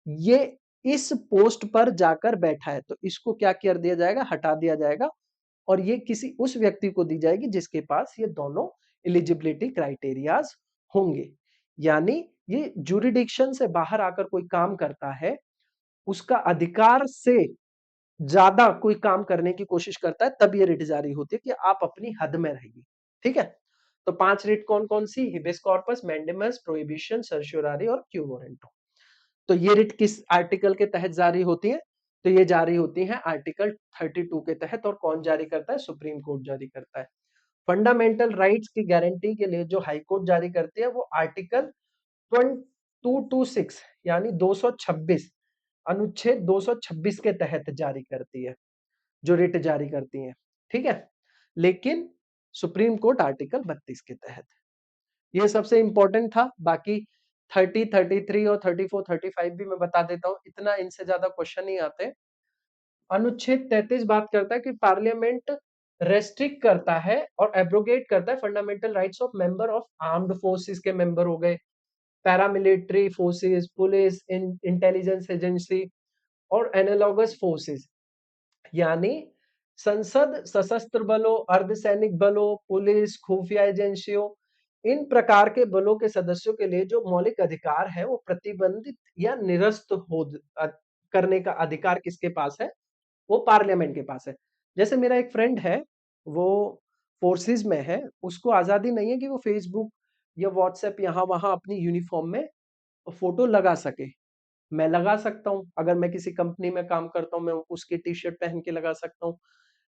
ये इस पोस्ट पर जाकर बैठा है, तो इसको क्या कर दिया जाएगा, हटा दिया जाएगा और ये किसी उस व्यक्ति को दी जाएगी जिसके पास ये दोनों एलिजिबिलिटी क्राइटेरियाज होंगे। यानी ये जुरिडिक्शन से बाहर आकर कोई काम करता है, उसका अधिकार से ज्यादा कोई काम करने की कोशिश करता है, तब ये रिट जारी होती है कि आप अपनी हद में रहिए। ठीक है, तो 5 रिट कौन कौन सी, हिबिस कॉर्पस, मैंडेमस, प्रोहिबिशन, सर्शियोरारी और क्यू वारंटो। तो ये रिट किस आर्टिकल के तहत जारी होती है, तो ये जारी होती है आर्टिकल 32 के तहत। और कौन जारी करता है, सुप्रीम कोर्ट जारी करता है। फंडामेंटल राइट्स की गारंटी के लिए जो हाई कोर्ट जारी करती है वो आर्टिकल 226 यानी 226 अनुच्छेद 226 के तहत जारी करती है, जो रिट जारी करती है। ठीक है, लेकिन सुप्रीम कोर्ट आर्टिकल 32 के तहत। ये सबसे इंपॉर्टेंट था, बाकी 30, 33 और 34, 35 भी मैं बता देता हूं, इतना इनसे ज्यादा क्वेश्चन नहीं आते। अनुच्छेद 33 बात करता है कि पार्लियामेंट रेस्ट्रिक्ट करता है और एब्रोगेट करता है fundamental rights of member of armed forces के मेंबर हो गए, paramilitary forces, police, intelligence agency और एनालॉगस फोर्सेस। यानी संसद, सशस्त्र बलों, अर्धसैनिक बलों, पुलिस, खुफिया एजेंसियों, इन प्रकार के बलों के सदस्यों के लिए जो मौलिक अधिकार है वो प्रतिबंधित या निरस्त हो करने का अधिकार किसके पास है, वो पार्लियामेंट के पास है। जैसे मेरा एक फ्रेंड है, वो फोर्सेस में है, उसको आजादी नहीं है कि वो फेसबुक या व्हाट्सएप यहाँ वहां अपनी यूनिफॉर्म में फोटो लगा सके। मैं लगा सकता हूँ, अगर मैं किसी कंपनी में काम करता हूँ मैं उसकी टी शर्ट पहन के लगा सकता हूँ,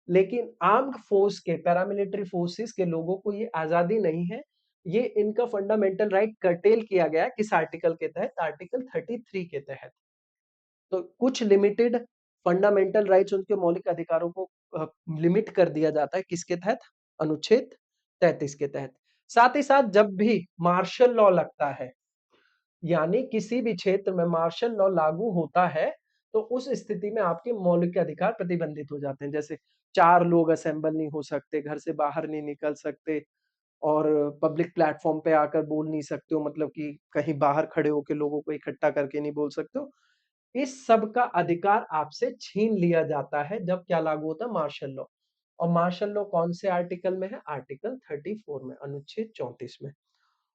लेकिन आर्म्ड फोर्स के, पैरामिलिट्री फोर्सेस के लोगों को ये आजादी नहीं है। ये इनका फंडामेंटल राइट कर्टेल किया गया किस आर्टिकल के तहत, आर्टिकल 33 के तहत। तो कुछ लिमिटेड फंडामेंटल राइट्स, उनके मौलिक अधिकारों को लिमिट कर दिया जाता है किसके तहत, अनुच्छेद 33 के तहत। साथ ही साथ जब भी मार्शल लॉ लगता है, यानी किसी भी क्षेत्र में मार्शल लॉ लागू होता है, तो उस स्थिति में आपके मौलिक अधिकार प्रतिबंधित हो जाते हैं। जैसे 4 लोग असेंबल नहीं हो सकते, घर से बाहर नहीं निकल सकते और पब्लिक प्लेटफॉर्म पे आकर बोल नहीं सकते हो, मतलब कि कहीं बाहर खड़े होकर लोगों को इकट्ठा करके नहीं बोल सकते हो। इस सब का अधिकार आपसे छीन लिया जाता है जब क्या लागू होता है, मार्शल लॉ। और मार्शल लॉ कौन से आर्टिकल में है, आर्टिकल 34 में, अनुच्छेद 34 में।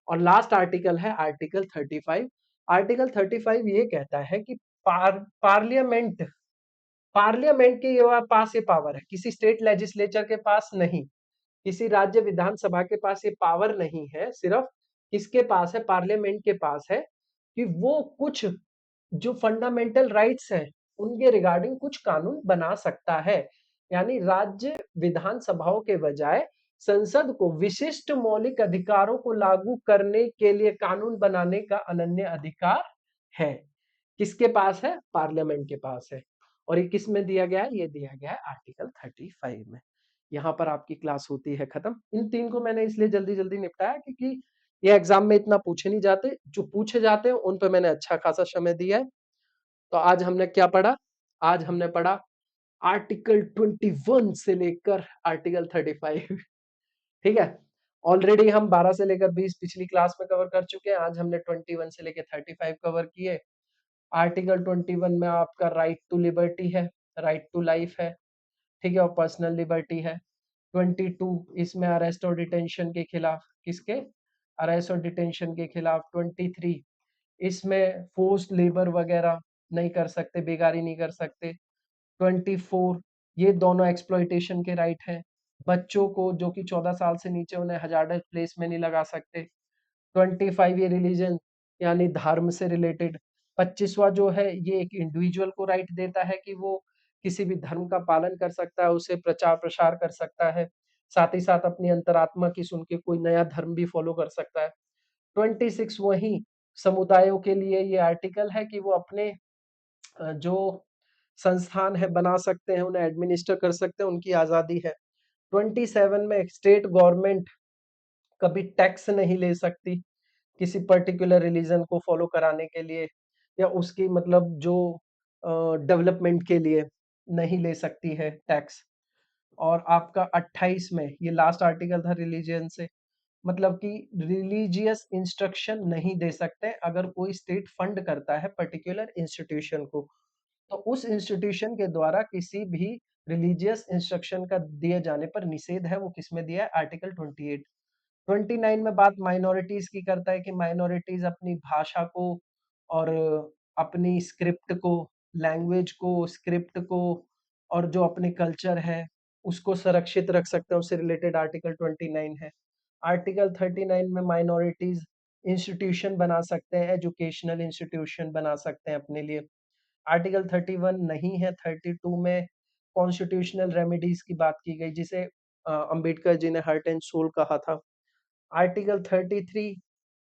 और लास्ट आर्टिकल है आर्टिकल 35। आर्टिकल 35 ये कहता है कि पार्लियामेंट पार्लियामेंट के पास ये पावर है, किसी स्टेट लेजिस्लेचर के पास नहीं, किसी राज्य विधानसभा के पास ये पावर नहीं है, सिर्फ किसके पास है, पार्लियामेंट के पास है, कि वो कुछ जो फंडामेंटल राइट्स हैं उनके रिगार्डिंग कुछ कानून बना सकता है। यानी राज्य विधानसभाओं के बजाय संसद को विशिष्ट मौलिक अधिकारों को लागू करने के लिए कानून बनाने का अनन्य अधिकार है। किसके पास है, पार्लियामेंट के पास है। और ये किस में दिया गया है, ये दिया गया है आर्टिकल 35 में। यहाँ पर आपकी क्लास होती है खत्म। इन 3 को मैंने इसलिए जल्दी जल्दी निपटाया क्योंकि ये एग्जाम में इतना पूछे नहीं जाते, जो पूछे जाते हैं उन पे मैंने अच्छा खासा समय दिया है। तो आज हमने क्या पढ़ा, आज हमने पढ़ा आर्टिकल 21 से लेकर आर्टिकल 35। ठीक है, ऑलरेडी हम 12 से लेकर 20 पिछली क्लास में कवर कर चुके हैं, आज हमने 21 से लेकर 35 कवर किए। आर्टिकल 21 में आपका राइट टू लिबर्टी है, राइट टू लाइफ है, ठीक है, और पर्सनल लिबर्टी है। 22 इसमें अरेस्ट और डिटेंशन के खिलाफ, किसके? अरेस्ट और डिटेंशन के खिलाफ। 23 इसमें फोर्स्ड लेबर वगैरह नहीं कर सकते, बेगारी नहीं कर सकते। 24 ये दोनों एक्सप्लॉइटेशन के राइट हैं। बच्चों को जो कि 14 साल से नीचे, उन्हें हजार्डस प्लेस में नहीं लगा सकते। 25 ये रिलीजन यानी धर्म से रिलेटेड। 25वां जो है ये एक इंडिविजुअल को राइट देता है कि वो किसी भी धर्म का पालन कर सकता है, उसे प्रचार प्रसार कर सकता है, साथ ही साथ अपनी अंतरात्मा की सुन के कोई नया धर्म भी फॉलो कर सकता है। 26 वही समुदायों के लिए ये आर्टिकल है कि वो अपने जो संस्थान है बना सकते हैं, उन्हें एडमिनिस्टर कर सकते हैं, उनकी आजादी है। 27 में स्टेट गवर्नमेंट कभी टैक्स नहीं ले सकती किसी पर्टिकुलर रिलीजन को फॉलो कराने के लिए, या उसकी मतलब जो डेवलपमेंट के लिए नहीं ले सकती है टैक्स। और आपका 28 में ये लास्ट आर्टिकल था रिलीजियन से, मतलब कि रिलीजियस इंस्ट्रक्शन नहीं दे सकते अगर कोई स्टेट फंड करता है पर्टिकुलर इंस्टीट्यूशन को, तो उस इंस्टीट्यूशन के द्वारा किसी भी रिलीजियस इंस्ट्रक्शन का दिए जाने पर निषेध है, वो किसमें दिया है? आर्टिकल 28। 29 में बात माइनॉरिटीज की करता है कि माइनॉरिटीज अपनी भाषा को और अपनी स्क्रिप्ट को, लैंग्वेज को, स्क्रिप्ट को, और जो अपने कल्चर है उसको संरक्षित रख सकते हैं, उससे रिलेटेड आर्टिकल 29 है। आर्टिकल 39 में माइनॉरिटीज इंस्टीट्यूशन बना सकते हैं, एजुकेशनल इंस्टीट्यूशन बना सकते हैं अपने लिए। आर्टिकल 31 नहीं है। 32 में कॉन्स्टिट्यूशनल रेमेडीज की बात की गई, जिसे अंबेडकर जी ने हार्ट एंड सोल कहा था। आर्टिकल 33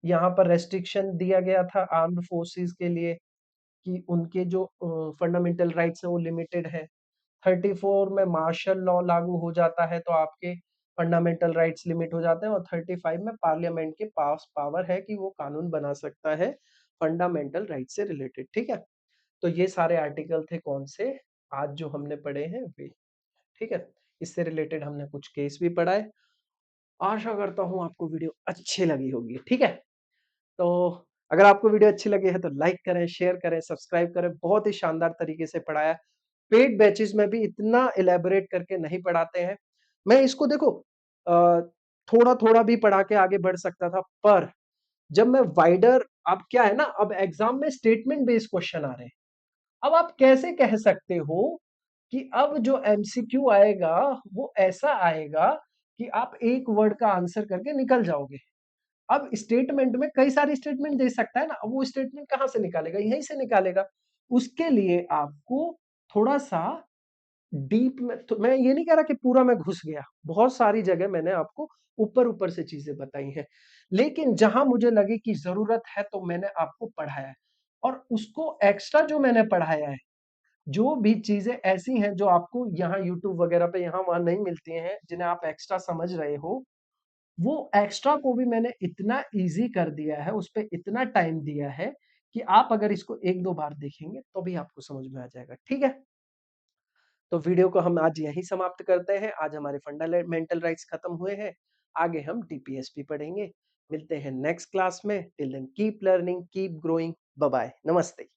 यहाँ पर रेस्ट्रिक्शन दिया गया था आर्म्ड फोर्सेस के लिए कि उनके जो फंडामेंटल राइट्स है वो लिमिटेड है। 34 में मार्शल लॉ लागू हो जाता है तो आपके फंडामेंटल राइट्स लिमिट हो जाते हैं। और 35 में पार्लियामेंट के पास पावर है कि वो कानून बना सकता है फंडामेंटल राइट से रिलेटेड, ठीक है। तो ये सारे आर्टिकल थे कौन से, आज जो हमने पढ़े हैं वे, ठीक है। इससे रिलेटेड हमने कुछ केस भी पढ़ा है। आशा करता हूँ आपको वीडियो अच्छी लगी होगी, ठीक है। तो अगर आपको वीडियो अच्छी लगी है तो लाइक करें, शेयर करें, सब्सक्राइब करें। बहुत ही शानदार तरीके से पढ़ाया। पेड बैचेस में भी इतना इलेबोरेट करके नहीं पढ़ाते हैं। मैं इसको देखो थोड़ा थोड़ा भी पढ़ा के आगे बढ़ सकता था, पर जब मैं वाइडर, अब क्या है ना, अब एग्जाम में स्टेटमेंट बेस्ड क्वेश्चन आ रहे हैं। अब आप कैसे कह सकते हो कि अब जो एमसीक्यू आएगा वो ऐसा आएगा कि आप एक वर्ड का आंसर करके निकल जाओगे। अब स्टेटमेंट में कई सारी स्टेटमेंट दे सकता है ना, अब वो स्टेटमेंट कहां से निकालेगा? यहीं से निकालेगा। उसके लिए आपको थोड़ा सा डीप में, तो मैं ये नहीं कह रहा कि पूरा मैं घुस गया, बहुत सारी जगह मैंने आपको ऊपर ऊपर से चीजें बताई हैं, लेकिन जहां मुझे लगी कि जरूरत है तो मैंने आपको पढ़ाया है। और उसको एक्स्ट्रा जो मैंने पढ़ाया है, जो भी चीजें ऐसी हैं जो आपको यहाँ यूट्यूब वगैरह पे यहाँ वहां नहीं मिलती हैं, जिन्हें आप एक्स्ट्रा समझ रहे हो, वो एक्स्ट्रा को भी मैंने इतना इजी कर दिया है, उस पे इतना टाइम दिया है कि आप अगर इसको एक दो बार देखेंगे तो भी आपको समझ में आ जाएगा, ठीक है। तो वीडियो को हम आज यहीं समाप्त करते हैं। आज हमारे फंडामेंटल राइट्स खत्म हुए हैं। आगे हम टीपीएसपी पढ़ेंगे। मिलते हैं नेक्स्ट क्लास में। Till then keep learning, keep growing. Bye bye, नमस्ते।